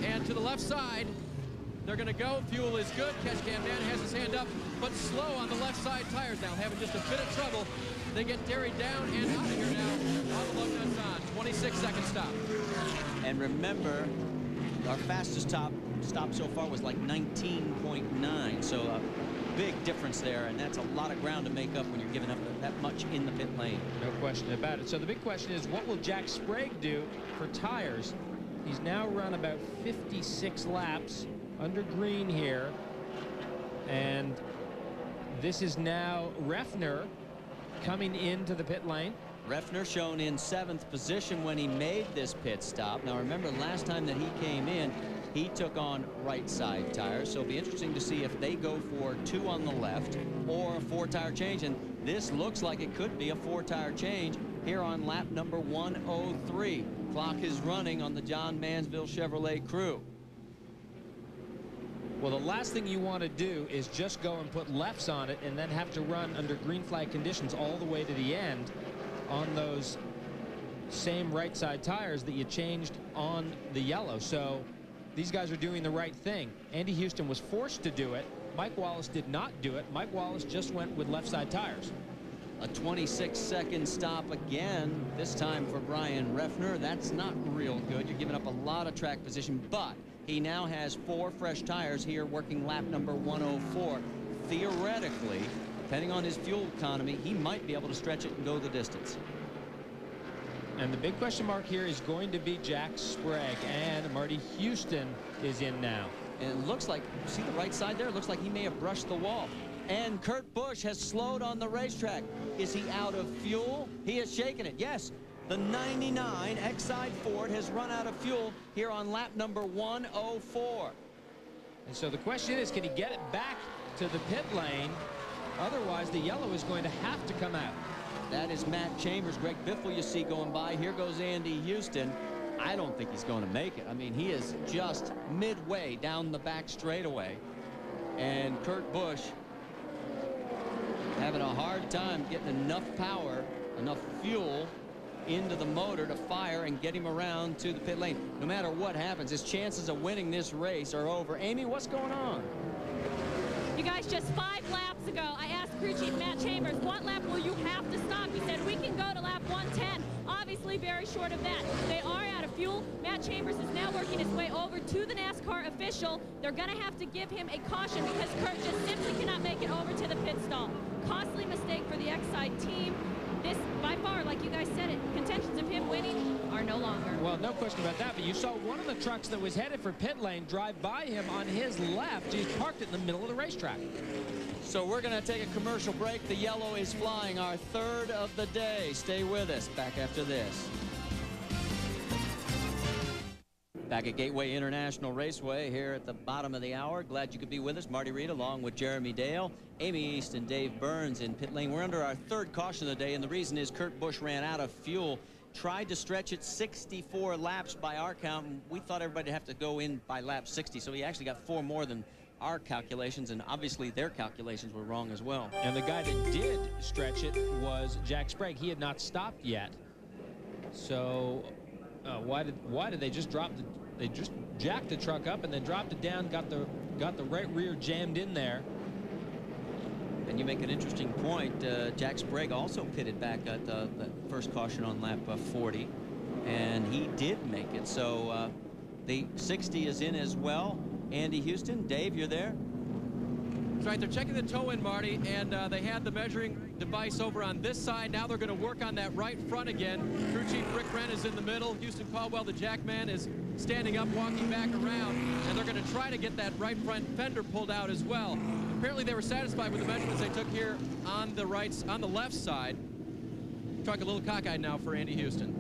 And to the left side, they're going to go. Fuel is good. Catch can man has his hand up, but slow on the left side tires now, having just a bit of trouble. They get Terry down and out of here now on the lug nuts on. 26-second stop. And remember, our fastest stop so far was like 19.9. So a big difference there, and that's a lot of ground to make up when you're giving up that much in the pit lane. No question about it. So the big question is, what will Jack Sprague do for tires? He's now run about 56 laps under green here, and this is now Refner coming into the pit lane. Refner shown in 7th position when he made this pit stop. Now remember, last time that he came in, he took on right side tires, so it'll be interesting to see if they go for 2 on the left or a 4-tire change, and this looks like it could be a 4-tire change here on lap number 103. Clock is running on the John Mansville Chevrolet crew. Well, the last thing you want to do is just go and put lefts on it and then have to run under green flag conditions all the way to the end on those same right side tires that you changed on the yellow. So these guys are doing the right thing. Andy Houston was forced to do it. Mike Wallace did not do it. Mike Wallace just went with left side tires. A 26-second stop again, this time for Brian Refner. That's not real good. You're giving up a lot of track position, but he now has 4 fresh tires here working lap number 104. Theoretically, depending on his fuel economy, he might be able to stretch it and go the distance. And the big question mark here is going to be Jack Sprague, and Marty Houston is in now. And it looks like, see the right side there? It looks like he may have brushed the wall. And Kurt Busch has slowed on the racetrack. Is he out of fuel? He has shaken it. Yes, the 99 Exide Ford has run out of fuel here on lap number 104. And so the question is, can he get it back to the pit lane? Otherwise, the yellow is going to have to come out. That is Matt Chambers. Greg Biffle you see going by. Here goes Andy Houston. I don't think he's going to make it. I mean, he is just midway down the back straightaway. And Kurt Busch having a hard time getting enough power, enough fuel into the motor to fire and get him around to the pit lane. No matter what happens, his chances of winning this race are over. Amy, what's going on? You guys just 5 laps ago, I asked crew chief Matt Chambers, what lap will you have to stop? He said, we can go to lap 110. Obviously very short of that. They are out of fuel. Matt Chambers is now working his way over to the NASCAR official. They're going to have to give him a caution because Kurt just simply cannot make it over to the pit stall. Costly mistake for the Exide team. This, by far, like you guys said it, contentions of him winning are no longer. Well, no question about that, but you saw one of the trucks that was headed for pit lane drive by him on his left. He's parked it in the middle of the racetrack. So we're going to take a commercial break. The yellow is flying, our third of the day. Stay with us. Back after this. Back at Gateway International Raceway here at the bottom of the hour. Glad you could be with us. Marty Reed along with Jeremy Dale, Amy East, and Dave Burns in pit lane. We're under our third caution of the day, and the reason is Kurt Busch ran out of fuel. Tried to stretch it 64 laps by our count, and we thought everybody would have to go in by lap 60, so he actually got 4 more than our calculations, and obviously their calculations were wrong as well. And the guy that did stretch it was Jack Sprague. He had not stopped yet. So why did they just drop the? They just jacked the truck up and then dropped it down. Got the right rear jammed in there. And you make an interesting point. Jack Sprague also pitted back at the first caution on lap 40, and he did make it. So the 60 is in as well. Andy Houston, Dave, you're there? That's right, they're checking the toe in, Marty, and they had the measuring device over on this side. Now they're going to work on that right front again. Crew Chief Rick Wren is in the middle. Houston Caldwell, the jackman, is standing up, walking back around, and they're going to try to get that right front fender pulled out as well. Apparently they were satisfied with the measurements they took here on the left side. Truck a little cockeyed now for Andy Houston.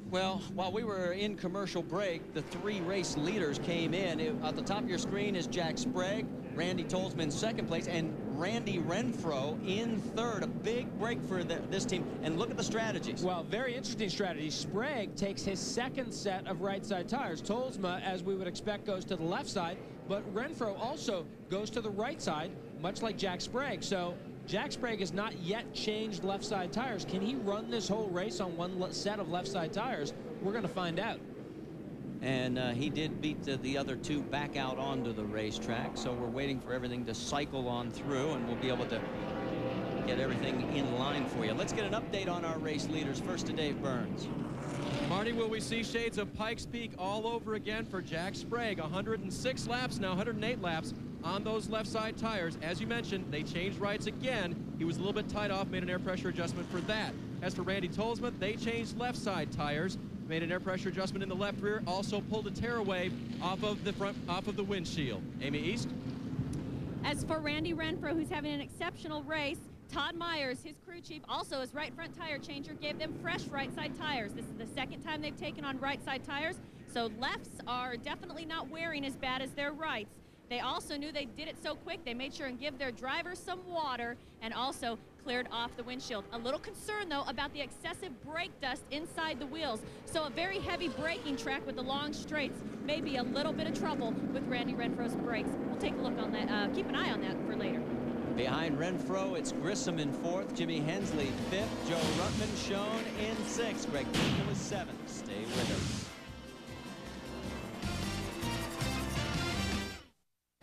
Well, while we were in commercial break, the 3 race leaders came in. At the top of your screen is Jack Sprague, Randy Tolsman in second place, and Randy Renfro in third. A big break for this team. And look at the strategies. Well, very interesting strategy. Sprague takes his second set of right side tires. Tolsma, as we would expect, goes to the left side, but Renfro also goes to the right side, much like Jack Sprague. So Jack Sprague has not yet changed left side tires. Can he run this whole race on one set of left side tires? We're going to find out. And he did beat the other 2 back out onto the racetrack. So we're waiting for everything to cycle on through, and we'll be able to get everything in line for you. Let's get an update on our race leaders. First to Dave Burns. Marty, will we see shades of Pikes Peak all over again for Jack Sprague? 106 laps now, 108 laps on those left side tires. As you mentioned, they changed rights again. He was a little bit tied off, made an air pressure adjustment for that. As for Randy Tolsma, they changed left side tires, made an air pressure adjustment in the left rear, also pulled a tearaway off of the windshield. Amy East. As for Randy Renfro, who's having an exceptional race, Todd Myers, his crew chief, also his right front tire changer, gave them fresh right side tires. This is the second time they've taken on right side tires, so lefts are definitely not wearing as bad as their rights. They also knew they did it so quick, they made sure and give their drivers some water and also cleared off the windshield. A little concern, though, about the excessive brake dust inside the wheels. So a very heavy braking track with the long straights may be a little bit of trouble with Randy Renfro's brakes. We'll take a look on that, keep an eye on that for later. Behind Renfro, it's Grissom in 4th, Jimmy Hensley 5th, Joe Ruttman shown in 6th, Greg Biffle is 7th. Stay with us.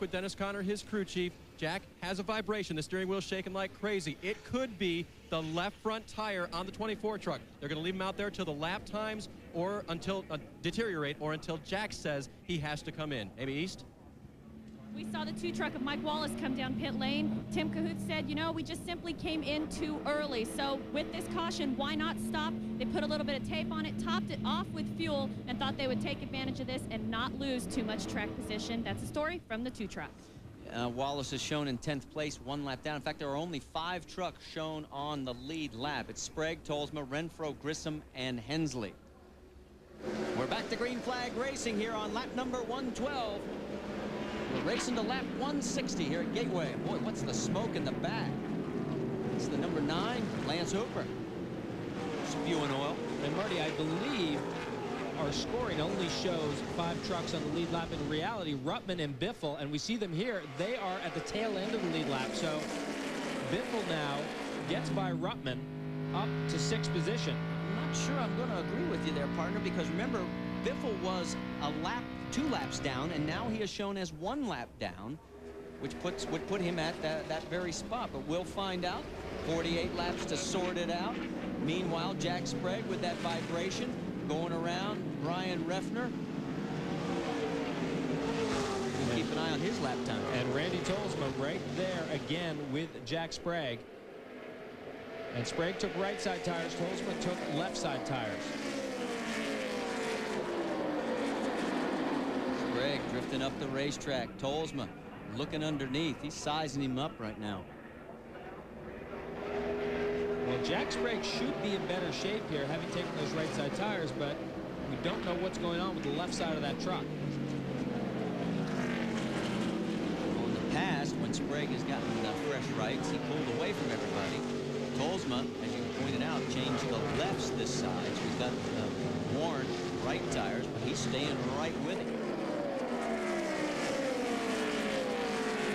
With Dennis Conner, his crew chief. Jack has a vibration. The steering wheel's shaking like crazy. It could be the left front tire on the 24 truck. They're going to leave him out there till the lap times or until deteriorate or until Jack says he has to come in. Amy East. We saw the 2 truck of Mike Wallace come down pit lane. Tim Cahoot said, you know, we just simply came in too early. So with this caution, why not stop? They put a little bit of tape on it, topped it off with fuel, and thought they would take advantage of this and not lose too much track position. That's a story from the 2 truck. Wallace is shown in 10th place, 1 lap down. In fact, there are only 5 trucks shown on the lead lap. It's Sprague, Tolsma, Renfro, Grissom, and Hensley. We're back to green flag racing here on lap number 112. We're racing to lap 160 here at Gateway. Boy, what's the smoke in the back? It's the number 9, Lance Hooper. Spewing oil. And Marty, I believe our scoring only shows 5 trucks on the lead lap. In reality, Ruttman and Biffle, and we see them here, they are at the tail end of the lead lap. So Biffle now gets by Ruttman up to 6th position. I'm not sure I'm going to agree with you there, partner, because remember, Biffle was 2 laps down, and now he is shown as 1 lap down, which would put him at that very spot. But we'll find out. 48 laps to sort it out. Meanwhile, Jack Sprague with that vibration going around. Brian Refner. We'll keep an eye on his lap time. And Randy Tolsma right there again with Jack Sprague. And Sprague took right side tires. Tolsma took left side tires. Sprague drifting up the racetrack. Tolsma looking underneath. He's sizing him up right now. Well, Jack Sprague should be in better shape here, having taken those right side tires, but we don't know what's going on with the left side of that truck. On the past, when Sprague has gotten fresh rights, he pulled away from everybody. Tolsma, as you pointed out, changed the lefts this side. So he's got worn right tires, but he's staying right with him.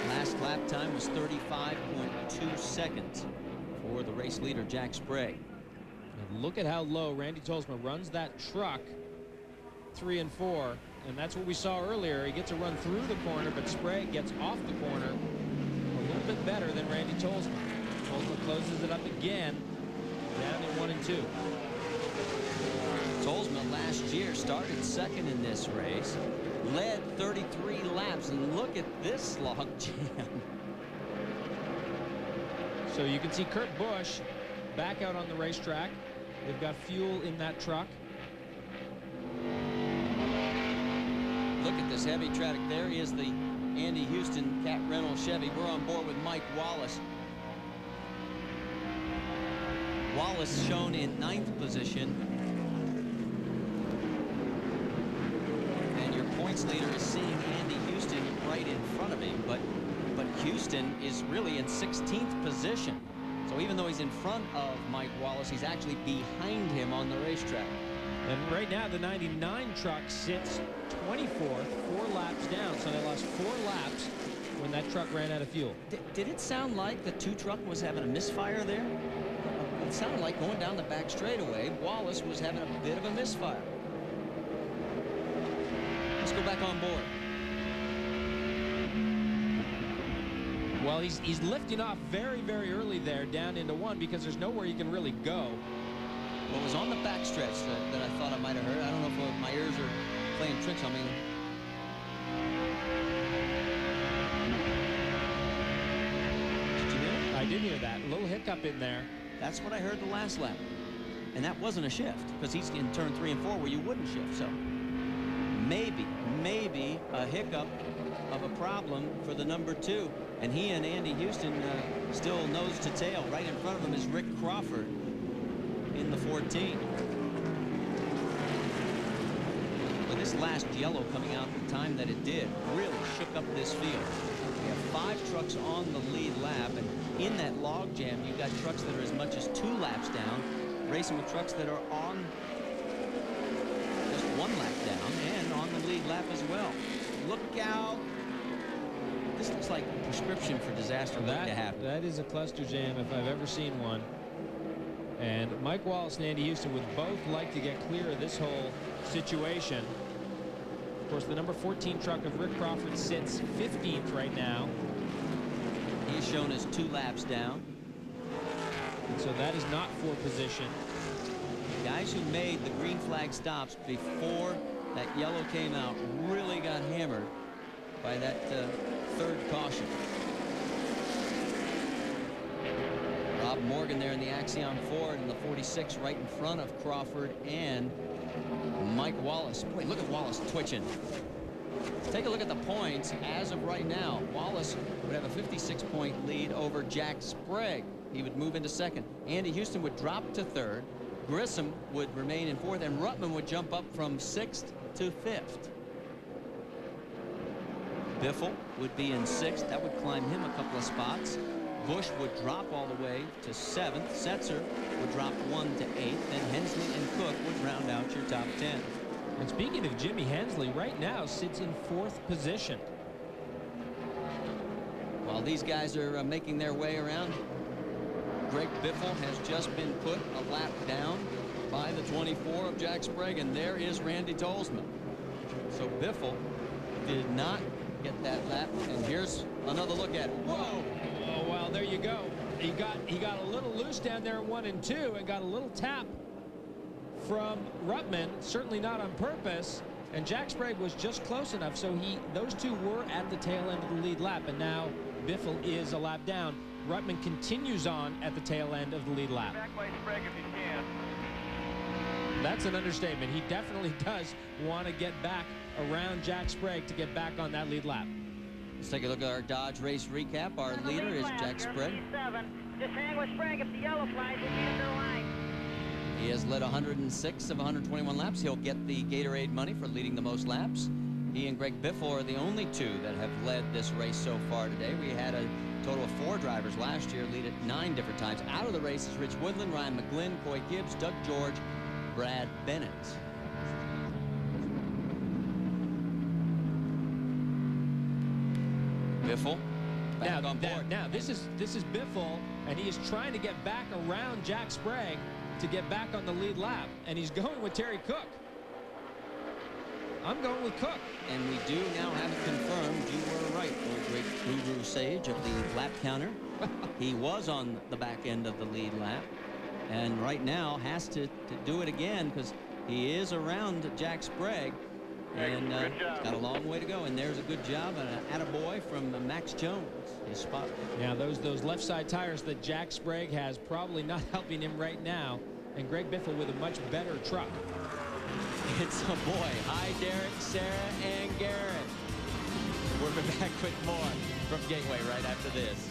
Last lap time was 35.2 seconds for the race leader, Jack Sprague. And look at how low Randy Tolsma runs that truck 3 and 4, and that's what we saw earlier. He gets a run through the corner, but Sprague gets off the corner a little bit better than Randy Tolsma. Tolsma closes it up again, down in 1 and 2. Tolsma last year started second in this race, led 33 laps, and look at this log jam. So you can see Kurt Busch back out on the racetrack. They've got fuel in that truck. Look at this heavy traffic. There is the Andy Houston Cat Reynolds Chevy. We're on board with Mike Wallace. Wallace shown in 9th position. And your points leader is seeing Andy Houston right in front of him, but Houston is really in 16th position. So even though he's in front of Mike Wallace, he's actually behind him on the racetrack. And right now the 99 truck sits 24th, 4 laps down. So they lost 4 laps when that truck ran out of fuel. Did it sound like the 2 truck was having a misfire there? It sounded like going down the back straightaway, Wallace was having a bit of a misfire. Let's go back on board. Well, he's lifting off very, very early there down into 1 because there's nowhere you can really go. What was on the backstretch that I thought I might have heard? I don't know if my ears are playing tricks on me. Did you hear it? I did hear that. A little hiccup in there. That's what I heard the last lap. And that wasn't a shift because he's in turn 3 and 4 where you wouldn't shift. So maybe a hiccup of a problem for the number 2. And he and Andy Houston still nose to tail. Right in front of him is Rick Crawford in the 14. But this last yellow coming out the time that it did really shook up this field. We have 5 trucks on the lead lap, and in that log jam you've got trucks that are as much as 2 laps down, racing with trucks that are on just 1 lap down and on the lead lap as well. Look out. This looks like a prescription for disaster waiting to happen. That is a cluster jam if I've ever seen one. And Mike Wallace and Andy Houston would both like to get clear of this whole situation. Of course, the number 14 truck of Rick Crawford sits 15th right now. He's shown as 2 laps down. And so that is not for position. Guys who made the green flag stops before that yellow came out really got hammered by that 3rd caution. Rob Morgan there in the Axion Ford in the 46 right in front of Crawford and Mike Wallace. Boy, look at Wallace twitching. Take a look at the points as of right now. Wallace would have a 56-point lead over Jack Sprague. He would move into 2nd. Andy Houston would drop to 3rd. Grissom would remain in 4th, and Ruttman would jump up from 6th to 5th. Biffle would be in 6th. That would climb him a couple of spots. Busch would drop all the way to 7th. Setzer would drop 1 to 8th. Then Hensley and Cook would round out your top 10. And speaking of Jimmy Hensley, right now sits in 4th position. While these guys are making their way around, Greg Biffle has just been put a lap down. by the 24 of Jack Sprague, and there is Randy Tolsma. So Biffle did not get that lap, and here's another look at it. Whoa! Oh, well, there you go. He got a little loose down there in 1 and 2 and got a little tap from Ruttman, certainly not on purpose, and Jack Sprague was just close enough, so those two were at the tail end of the lead lap, and now Biffle is a lap down. Ruttman continues on at the tail end of the lead lap. Back by Sprague if you can. That's an understatement. He definitely does want to get back around Jack Sprague to get back on that lead lap. Let's take a look at our Dodge race recap. Our leader is Jack Sprague. Just hang with Sprague. If the yellow flies, we'll be into the line. He has led 106 of 121 laps. He'll get the Gatorade money for leading the most laps. He and Greg Biffle are the only two that have led this race so far today. We had a total of 4 drivers last year lead at 9 different times. Out of the race is Rich Woodland, Ryan McGlynn, Coy Gibbs, Doug George, Brad Bennett. Biffle back on board. Now this is Biffle, and he is trying to get back around Jack Sprague to get back on the lead lap, and he's going with Terry Cook. I'm going with Cook. And we do now have it confirmed. You were right, old great guru sage of the lap counter. He was on the back end of the lead lap, and right now has to do it again because he is around Jack Sprague. And he's got a long way to go, and there's a good job and an attaboy from Max Jones, his spot. Now those left side tires that Jack Sprague has probably not helping him right now, and Greg Biffle with a much better truck. It's a boy. Hi, Derek, Sarah, and Garrett. We'll be back with more from Gateway right after this.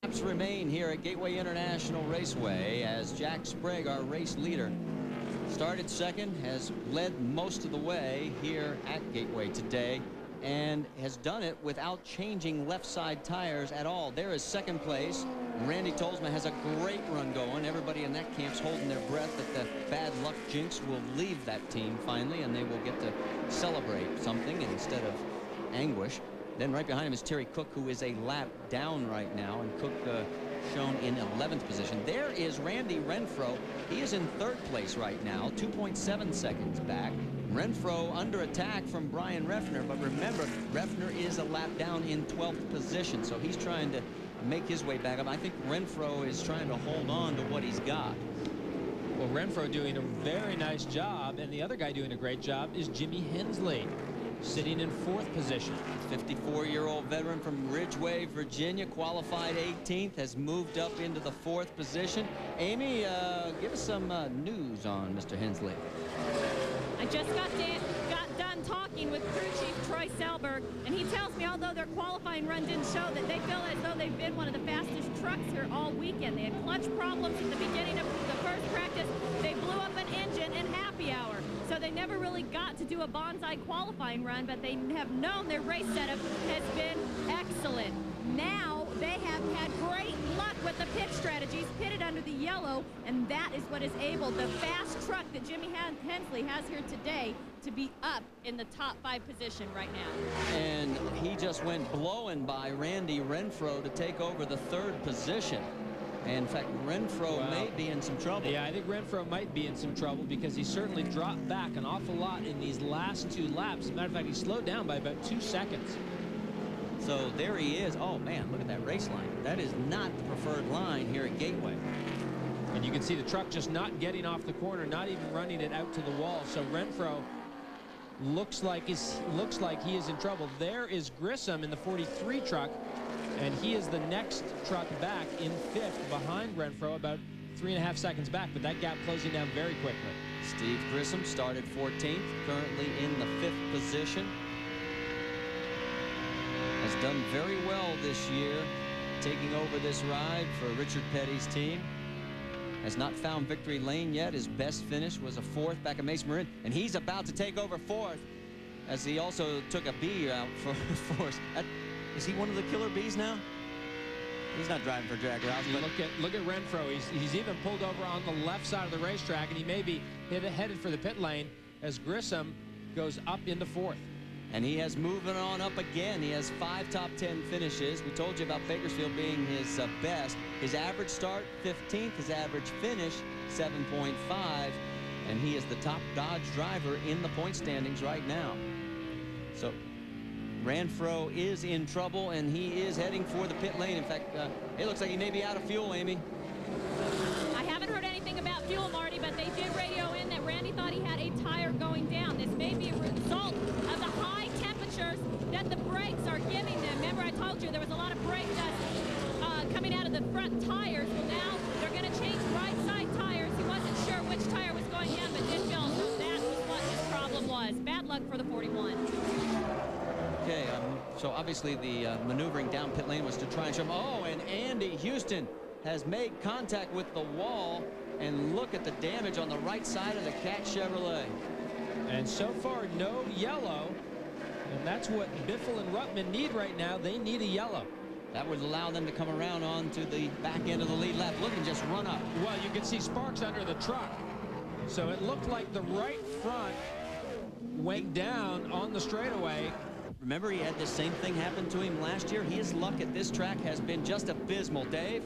Laps remain here at Gateway International Raceway as Jack Sprague, our race leader, started second, has led most of the way here at Gateway today, and has done it without changing left side tires at all. There is second place. Randy Tolsma has a great run going. Everybody in that camp's holding their breath that the bad luck jinx will leave that team finally, and they will get to celebrate something instead of anguish. Then right behind him is Terry Cook, who is a lap down right now, and Cook shown in 11th position. There is Randy Renfro. He is in 3rd place right now, 2.7 seconds back. Renfro under attack from Brian Reffner, but remember, Reffner is a lap down in 12th position, so he's trying to make his way back up. I think Renfro is trying to hold on to what he's got. Well, Renfro doing a very nice job, and the other guy doing a great job is Jimmy Hensley, sitting in 4th position. 54-year-old veteran from Ridgeway, Virginia, qualified 18th, has moved up into the 4th position. Amy, give us some news on Mr. Hensley. I just got done talking with crew chief Troy Selberg, and he tells me although their qualifying run didn't show that they feel as though they've been one of the fastest trucks here all weekend. They had clutch problems at the beginning of the first practice. They blew up an engine in happy hour, so they never really got to do a bonsai qualifying run, but they have known their race setup has been excellent. Now they have had great luck with the pit strategies, pitted under the yellow, and that is what is able, the fast truck that Jimmy Hensley has here today, to be up in the top 5 position right now. And he just went blowing by Randy Renfro to take over the 3rd position. And in fact, Renfro may be in some trouble. Yeah, I think Renfro might be in some trouble because he certainly dropped back an awful lot in these last 2 laps. As a matter of fact, he slowed down by about 2 seconds. So there he is. Oh, man, look at that race line. That is not the preferred line here at Gateway. And you can see the truck just not getting off the corner, not even running it out to the wall. So Renfro looks like he is in trouble. There is Grissom in the 43 truck, and he is the next truck back in 5th behind Renfro, about 3.5 seconds back, but that gap closing down very quickly. Steve Grissom started 14th, currently in the 5th position. Has done very well this year, taking over this ride for Richard Petty's team. Has not found victory lane yet. His best finish was a 4th back at Mesa Marin, and he's about to take over 4th, as he also took a B out for 4th. Is he one of the killer bees now? He's not driving for Jack Roush. Look at Renfro. He's even pulled over on the left side of the racetrack, and he may be headed for the pit lane as Grissom goes up into 4th. And he has moving on up again. He has 5 top 10 finishes. We told you about Bakersfield being his best. His average start, 15th. His average finish, 7.5. And he is the top Dodge driver in the point standings right now. So Ranfro is in trouble, and he is heading for the pit lane. In fact, it looks like he may be out of fuel, Amy. I haven't heard anything about fuel, Marty, but they did radio in that Randy thought he had a tire going down. This may be a result of the high temperatures that the brakes are giving them. Remember, I told you there was a lot of brake dust coming out of the front tires. Well, now they're going to change right side tires. He wasn't sure which tire was going down, but did feel that was what his problem was. Bad luck for the 41. Okay, so obviously the maneuvering down pit lane was to try and show him. Oh, and Andy Houston has made contact with the wall, and look at the damage on the right side of the Cat Chevrolet. And so far, no yellow, and that's what Biffle and Ruttman need right now. They need a yellow. That would allow them to come around onto the back end of the lead lap. Look and just run up. Well, you can see sparks under the truck. So it looked like the right front went down on the straightaway. Remember, he had the same thing happen to him last year. His luck at this track has been just abysmal. Dave?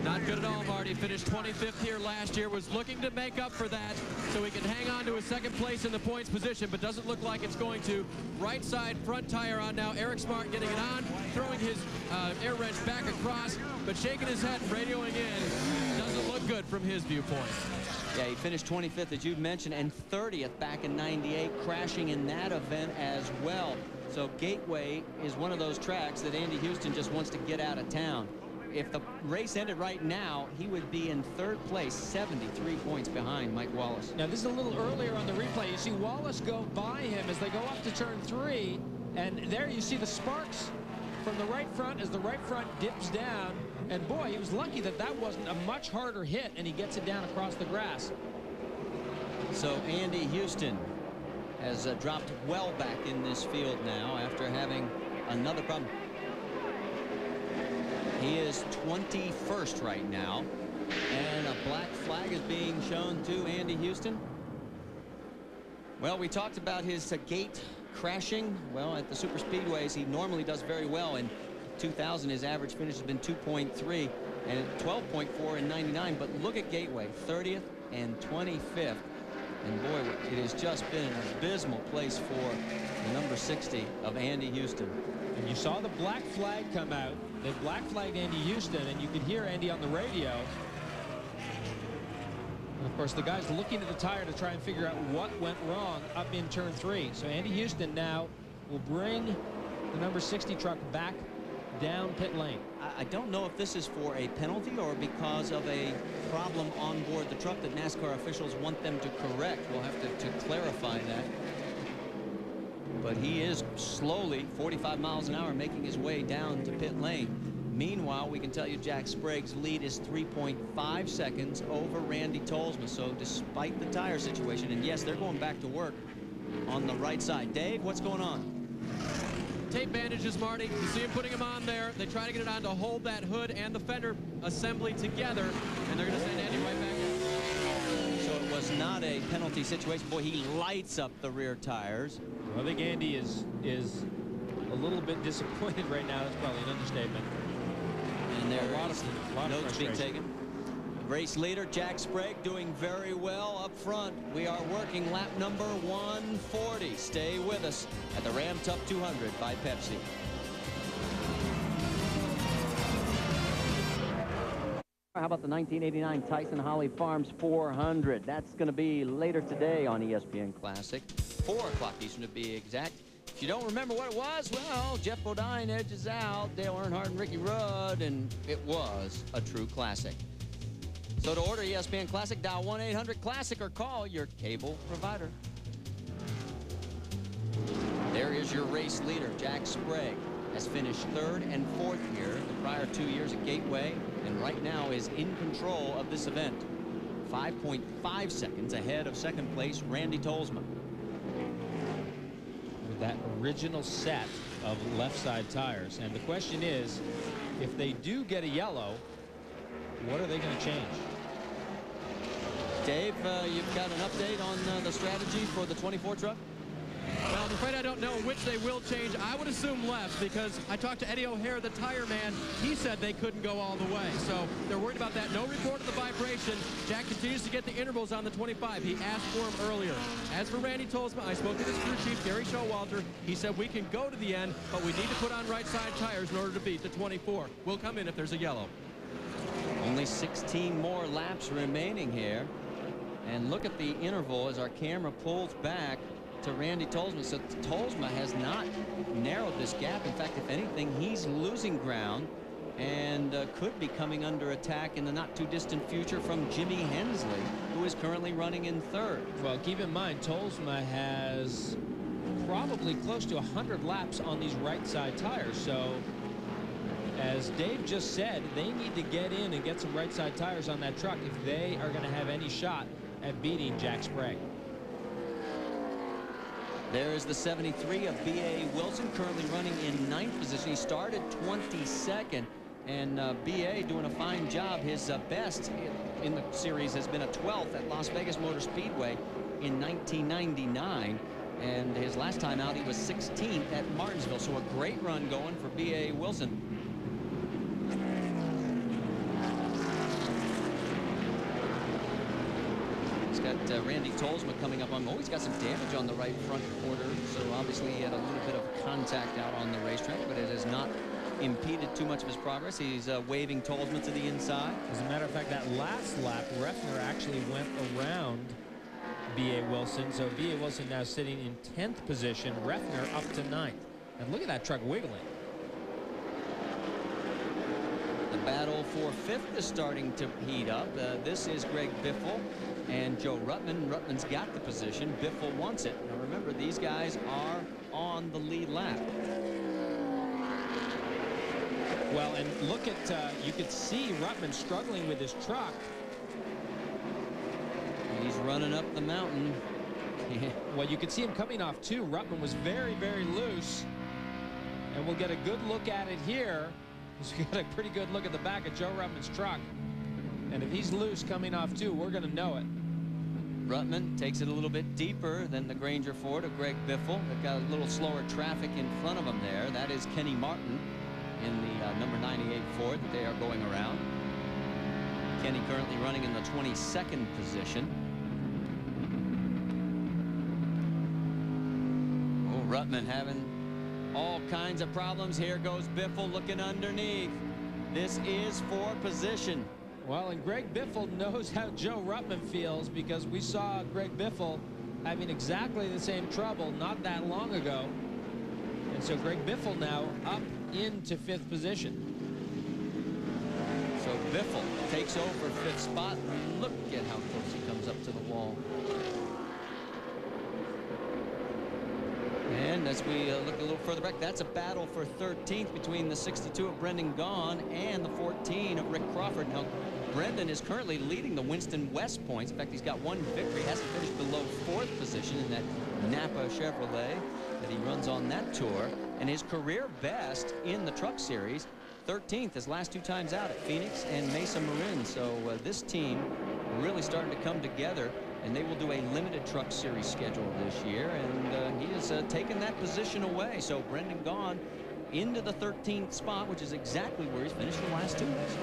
Not good at all, Marty. Finished 25th here last year. Was looking to make up for that so he can hang on to a second place in the points position, but doesn't look like it's going to. Right side front tire on now. Eric Smart getting it on, throwing his air wrench back across, but shaking his head and radioing in. Doesn't look good from his viewpoint. Yeah, he finished 25th, as you mentioned, and 30th back in '98, crashing in that event as well. So Gateway is one of those tracks that Andy Houston just wants to get out of town. If the race ended right now, he would be in 3rd place, 73 points behind Mike Wallace. Now, this is a little earlier on the replay. You see Wallace go by him as they go up to turn 3, and there you see the sparks from the right front as the right front dips down. And boy, he was lucky that that wasn't a much harder hit, and he gets it down across the grass. So Andy Houston has dropped well back in this field now after having another problem. He is 21st right now, and a black flag is being shown to Andy Houston. Well, we talked about his gate crashing. Well, at the super speedways, he normally does very well. In 2000, his average finish has been 2.3 and 12.4 in '99. But look at Gateway, 30th and 25th. And boy, it has just been an abysmal place for the number 60 of Andy Houston. And you saw the black flag come out. They black flagged Andy Houston, and you could hear Andy on the radio. And of course, the guy's looking at the tire to try and figure out what went wrong up in turn 3. So Andy Houston now will bring the number 60 truck back down pit lane. I don't know if this is for a penalty or because of a problem on board the truck that NASCAR officials want them to correct. We'll have to clarify that. But he is slowly, 45 miles an hour, making his way down to pit lane. Meanwhile, we can tell you Jack Sprague's lead is 3.5 seconds over Randy Tolsma. So despite the tire situation, and yes, they're going back to work on the right side. Dave, what's going on? Tape bandages, Marty. You see him putting them on there. They try to get it on to hold that hood and the fender assembly together, and they're going to send Andy right back in. So it was not a penalty situation. Boy, he lights up the rear tires. I think Andy is a little bit disappointed right now. That's probably an understatement. And there a lot of notes being taken. Race leader Jack Sprague doing very well up front. We are working lap number 140. Stay with us at the Ram Tup 200 by Pepsi. How about the 1989 Tyson Holly Farms 400? That's going to be later today on ESPN Classic. 4 o'clock Eastern to be exact. If you don't remember what it was, well, Jeff Bodine edges out Dale Earnhardt and Ricky Rudd, and it was a true classic. So to order ESPN Classic, dial 1-800-CLASSIC or call your cable provider. There is your race leader, Jack Sprague. Has finished 3rd and 4th here the prior 2 years at Gateway, and right now is in control of this event. 5.5 seconds ahead of 2nd place, Randy Tolsma. With that original set of left side tires. And the question is, if they do get a yellow, what are they going to change? Dave, you've got an update on the strategy for the 24 truck? Well, I'm afraid I don't know which they will change. I would assume left because I talked to Eddie O'Hare, the tire man. He said they couldn't go all the way. So they're worried about that. No report of the vibration. Jack continues to get the intervals on the 25. He asked for them earlier. As for Randy Tolsma, I spoke to his crew chief, Gary Showalter. He said we can go to the end, but we need to put on right side tires in order to beat the 24. We'll come in if there's a yellow. Only 16 more laps remaining here. And look at the interval as our camera pulls back to Randy Tolsma. So Tolsma has not narrowed this gap. In fact, if anything, he's losing ground and could be coming under attack in the not too distant future from Jimmy Hensley, who is currently running in third. Well, keep in mind, Tolsma has probably close to 100 laps on these right side tires. So as Dave just said, they need to get in and get some right side tires on that truck if they are going to have any shot at beating Jack Sprague. There is the 73 of B.A. Wilson, currently running in 9th position. He started 22nd, and B.A. doing a fine job. His best in the series has been a 12th at Las Vegas Motor Speedway in 1999. And his last time out, he was 16th at Martinsville. So a great run going for B.A. Wilson. Got Randy Tolsma coming up on. Oh, he's got some damage on the right front quarter, so obviously he had a little bit of contact out on the racetrack, but it has not impeded too much of his progress. He's waving Tolsma to the inside. As a matter of fact, that last lap, Refner actually went around B.A. Wilson, so B.A. Wilson now sitting in 10th position, Refner up to 9th. And look at that truck wiggling. The battle for 5th is starting to heat up. This is Greg Biffle and Joe Ruttman. Ruttman's got the position. Biffle wants it. Now remember, these guys are on the lead lap. Well, and look at, you could see Ruttman struggling with his truck. He's running up the mountain. Well, you could see him coming off too. Ruttman was very, very loose. And we'll get a good look at it here. He's got a pretty good look at the back of Joe Ruttman's truck. And if he's loose coming off too, we're going to know it. Ruttman takes it a little bit deeper than the Granger Ford of Greg Biffle. They've got a little slower traffic in front of them there. That is Kenny Martin in the number 98 Ford that they are going around. Kenny currently running in the 22nd position. Oh, Ruttman having all kinds of problems. Here goes Biffle looking underneath. This is for position. Well, and Greg Biffle knows how Joe Ruttman feels, because we saw Greg Biffle having exactly the same trouble not that long ago. And so Greg Biffle now up into 5th position. So Biffle takes over 5th spot. Look at how close he comes up to the wall. And as we look a little further back, that's a battle for 13th between the 62 of Brendan Gaughan and the 14 of Rick Crawford. Now, Brendan is currently leading the Winston West points. In fact, he's got one victory. Hasn't finished below 4th position in that Napa Chevrolet that he runs on that tour. And his career best in the Truck Series, 13th, his last 2 times out at Phoenix and Mesa Marin. So this team really starting to come together. And they will do a limited Truck Series schedule this year, and he has taken that position away. So Brendan Gaughan into the 13th spot, which is exactly where he's finished the last 2 races.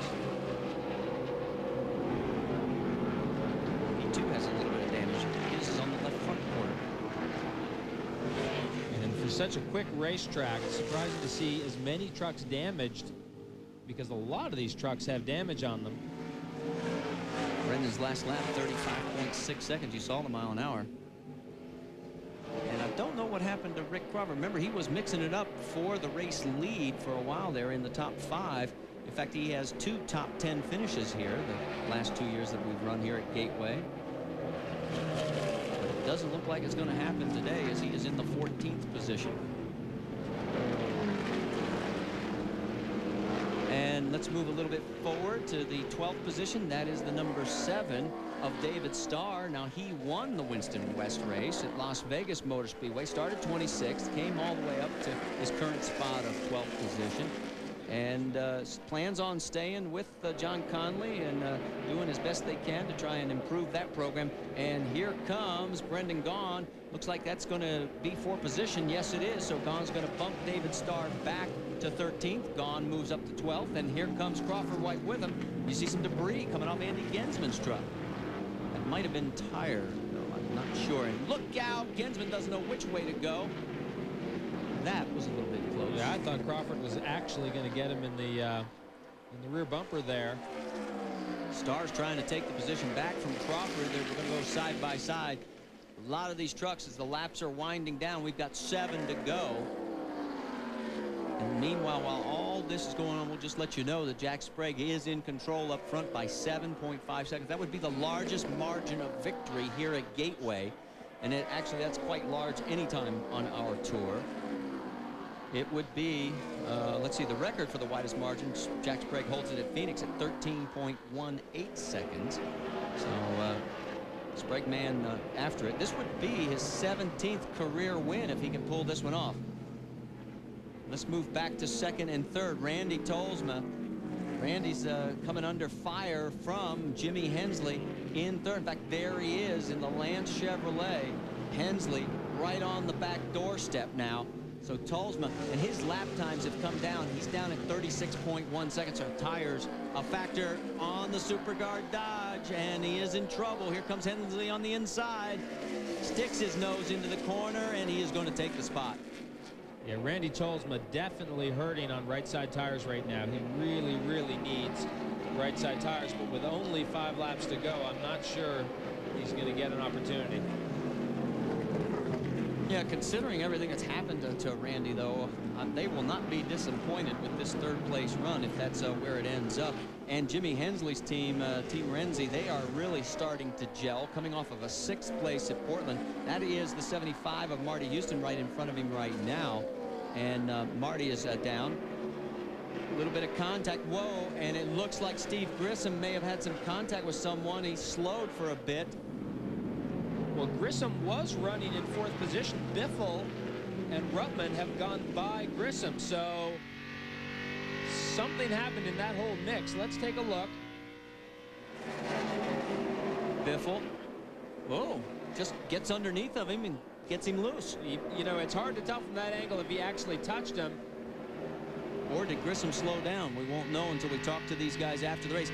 He too has a little bit of damage. His is on the left front quarter. And for such a quick racetrack, it's surprising to see as many trucks damaged, because a lot of these trucks have damage on them. Brendan's last lap, 35.6 seconds. You saw the mile an hour. And I don't know what happened to Rick Crawford. Remember, he was mixing it up for the race lead for a while there in the top 5. In fact, he has 2 top 10 finishes here the last 2 years that we've run here at Gateway. But it doesn't look like it's going to happen today, as he is in the 14th position. And let's move a little bit forward to the 12th position. That is the number 7 of David Starr. Now, he won the Winston West race at Las Vegas Motor Speedway. Started 26th, came all the way up to his current spot of 12th position. and plans on staying with John Conley and doing as best they can to try and improve that program. And here comes Brendan Gaughan. Looks like that's going to be for position. Yes, it is. So Gaughan's going to bump David Starr back to 13th. Gaughan moves up to 12th, and here comes Crawford White with him. You see some debris coming off Andy Gensman's truck. That might have been tire, though. I'm not sure. And look out, Gensman doesn't know which way to go. That was a little bit close. Yeah, I thought Crawford was actually going to get him in the rear bumper there. Starr's trying to take the position back from Crawford. They're going to go side by side. A lot of these trucks, as the laps are winding down, we've got 7 to go. And meanwhile, while all this is going on, we'll just let you know that Jack Sprague is in control up front by 7.5 seconds. That would be the largest margin of victory here at Gateway. And actually, that's quite large anytime on our tour. It would be, let's see, the record for the widest margin. Jack Sprague holds it at Phoenix at 13.18 seconds. So Sprague man after it. This would be his 17th career win if he can pull this one off. Let's move back to second and third. Randy Tolsma. Randy's coming under fire from Jimmy Hensley in third. In fact, there he is in the Lance Chevrolet. Hensley right on the back doorstep now. So Tolsma, and his lap times have come down. He's down at 36.1 seconds. Our tires a factor on the SuperGuard Dodge, and he is in trouble. Here comes Hensley on the inside. Sticks his nose into the corner, and he is going to take the spot. Yeah, Randy Tolsma definitely hurting on right side tires right now. He really, really needs right side tires, but with only 5 laps to go, I'm not sure he's going to get an opportunity. Yeah, considering everything that's happened to Randy, though, they will not be disappointed with this third-place run if that's where it ends up. And Jimmy Hensley's team, Team Renzi, they are really starting to gel, coming off of a 6th place at Portland. That is the 75 of Marty Houston right in front of him right now. And Marty is down. A little bit of contact. Whoa, and it looks like Steve Grissom may have had some contact with someone. He slowed for a bit. Well, Grissom was running in 4th position. Biffle and Ruttman have gone by Grissom, so something happened in that whole mix. Let's take a look. Biffle, whoa, just gets underneath of him and gets him loose. You know, it's hard to tell from that angle if he actually touched him. Or did Grissom slow down? We won't know until we talk to these guys after the race,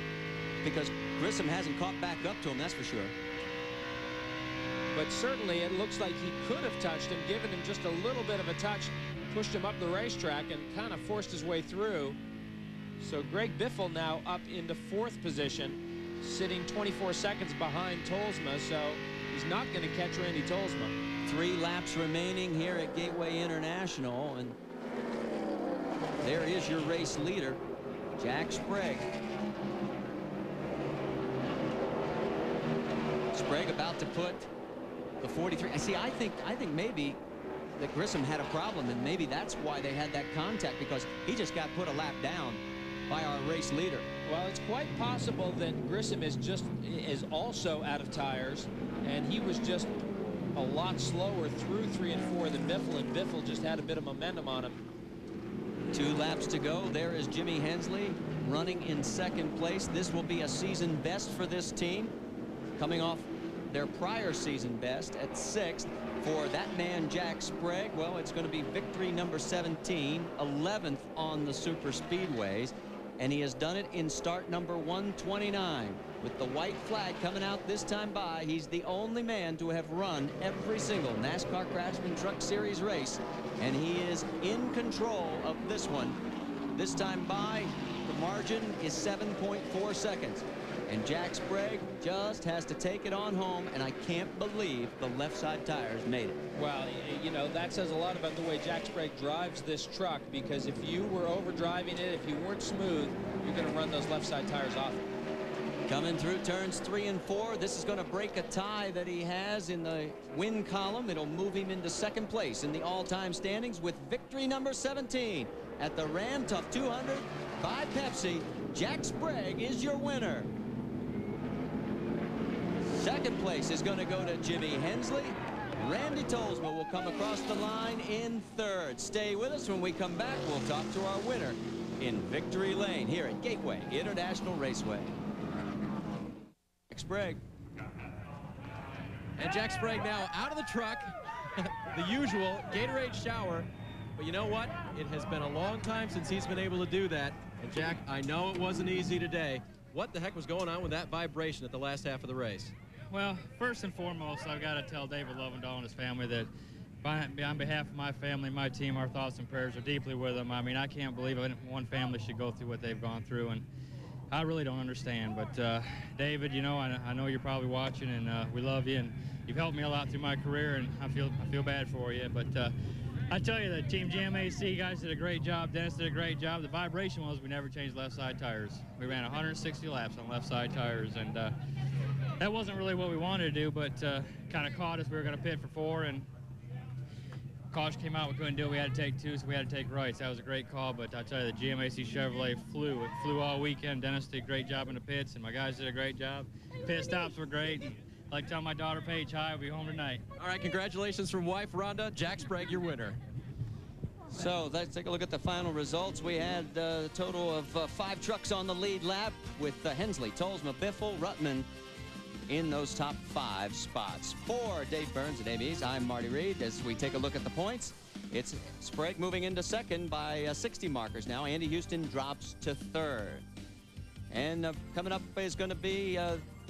because Grissom hasn't caught back up to him, that's for sure. But certainly it looks like he could have touched him, given him just a little bit of a touch, pushed him up the racetrack and kind of forced his way through. So Greg Biffle now up into 4th position, sitting 24 seconds behind Tolsma, so he's not going to catch Randy Tolsma. 3 laps remaining here at Gateway International, and there is your race leader, Jack Sprague. Sprague about to put the 43. See, I think maybe that Grissom had a problem, and maybe that's why they had that contact, because he just got put a lap down by our race leader. Well, it's quite possible that Grissom is also out of tires, and he was just a lot slower through 3 and 4 than Biffle, and Biffle just had a bit of momentum on him. 2 laps to go. There is Jimmy Hensley running in 2nd place. This will be a season best for this team, coming off their prior season best at 6th. For that man, Jack Sprague, well, it's going to be victory number 17, 11th on the super speedways, and he has done it in start number 129. With the white flag coming out this time by, he's the only man to have run every single NASCAR Craftsman Truck Series race, and he is in control of this one. This time by, the margin is 7.4 seconds. And Jack Sprague just has to take it on home, and I can't believe the left side tires made it. Well, you know, that says a lot about the way Jack Sprague drives this truck, because if you were overdriving it, if you weren't smooth, you're going to run those left side tires off. Coming through turns 3 and 4, this is going to break a tie that he has in the win column. It'll move him into 2nd place in the all-time standings with victory number 17 at the Ram Tough 200 by Pepsi. Jack Sprague is your winner. 2nd place is going to go to Jimmy Hensley. Randy Tolsma will come across the line in 3rd. Stay with us. When we come back, we'll talk to our winner in Victory Lane here at Gateway International Raceway. Jack Sprague. And Jack Sprague now out of the truck. The usual Gatorade shower. But you know what? It has been a long time since he's been able to do that. And Jack, I know it wasn't easy today. What the heck was going on with that vibration at the last half of the race? Well, first and foremost, I've got to tell David Lovendahl and his family that on behalf of my family, my team, our thoughts and prayers are deeply with them. I mean, I can't believe one family should go through what they've gone through, and I really don't understand. But David, you know, I know you're probably watching, and we love you, and you've helped me a lot through my career, and I feel bad for you. But I tell you, the Team GMAC guys did a great job. Dennis did a great job. The vibration was we never changed left side tires. We ran 160 laps on left side tires, and that wasn't really what we wanted to do, but kind of caught us. We were going to pit for 4, and caution came out. We couldn't do it. We had to take 2, so we had to take rights. That was a great call, but I tell you, the GMAC Chevrolet flew. It flew all weekend. Dennis did a great job in the pits, and my guys did a great job. Pit stops were great. And I like to tell my daughter Paige, hi, I'll be home tonight. All right, congratulations from wife Rhonda. Jack Sprague, your winner. So let's take a look at the final results. We had a total of 5 trucks on the lead lap with Hensley, Tolsma, Biffle, Ruttman in those top 5 spots. For Dave Burns and Amy's, I'm Marty Reed. As we take a look at the points, it's Sprague moving into second by 60 markers now. Andy Houston drops to third. And coming up is going to be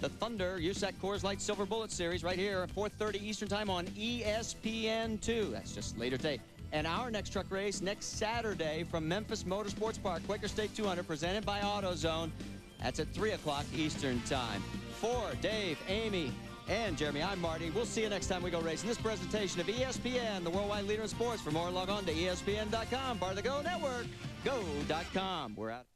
the Thunder USAC Coors Light Silver Bullet Series right here, 4:30 Eastern Time on ESPN2. That's just later today. And our next truck race next Saturday from Memphis Motorsports Park, Quaker State 200, presented by AutoZone. That's at 3 o'clock Eastern Time. For Dave, Amy, and Jeremy, I'm Marty. We'll see you next time we go racing. This presentation of ESPN, the worldwide leader in sports. For more, log on to ESPN.com. Part of the Go Network. Go.com. We're out.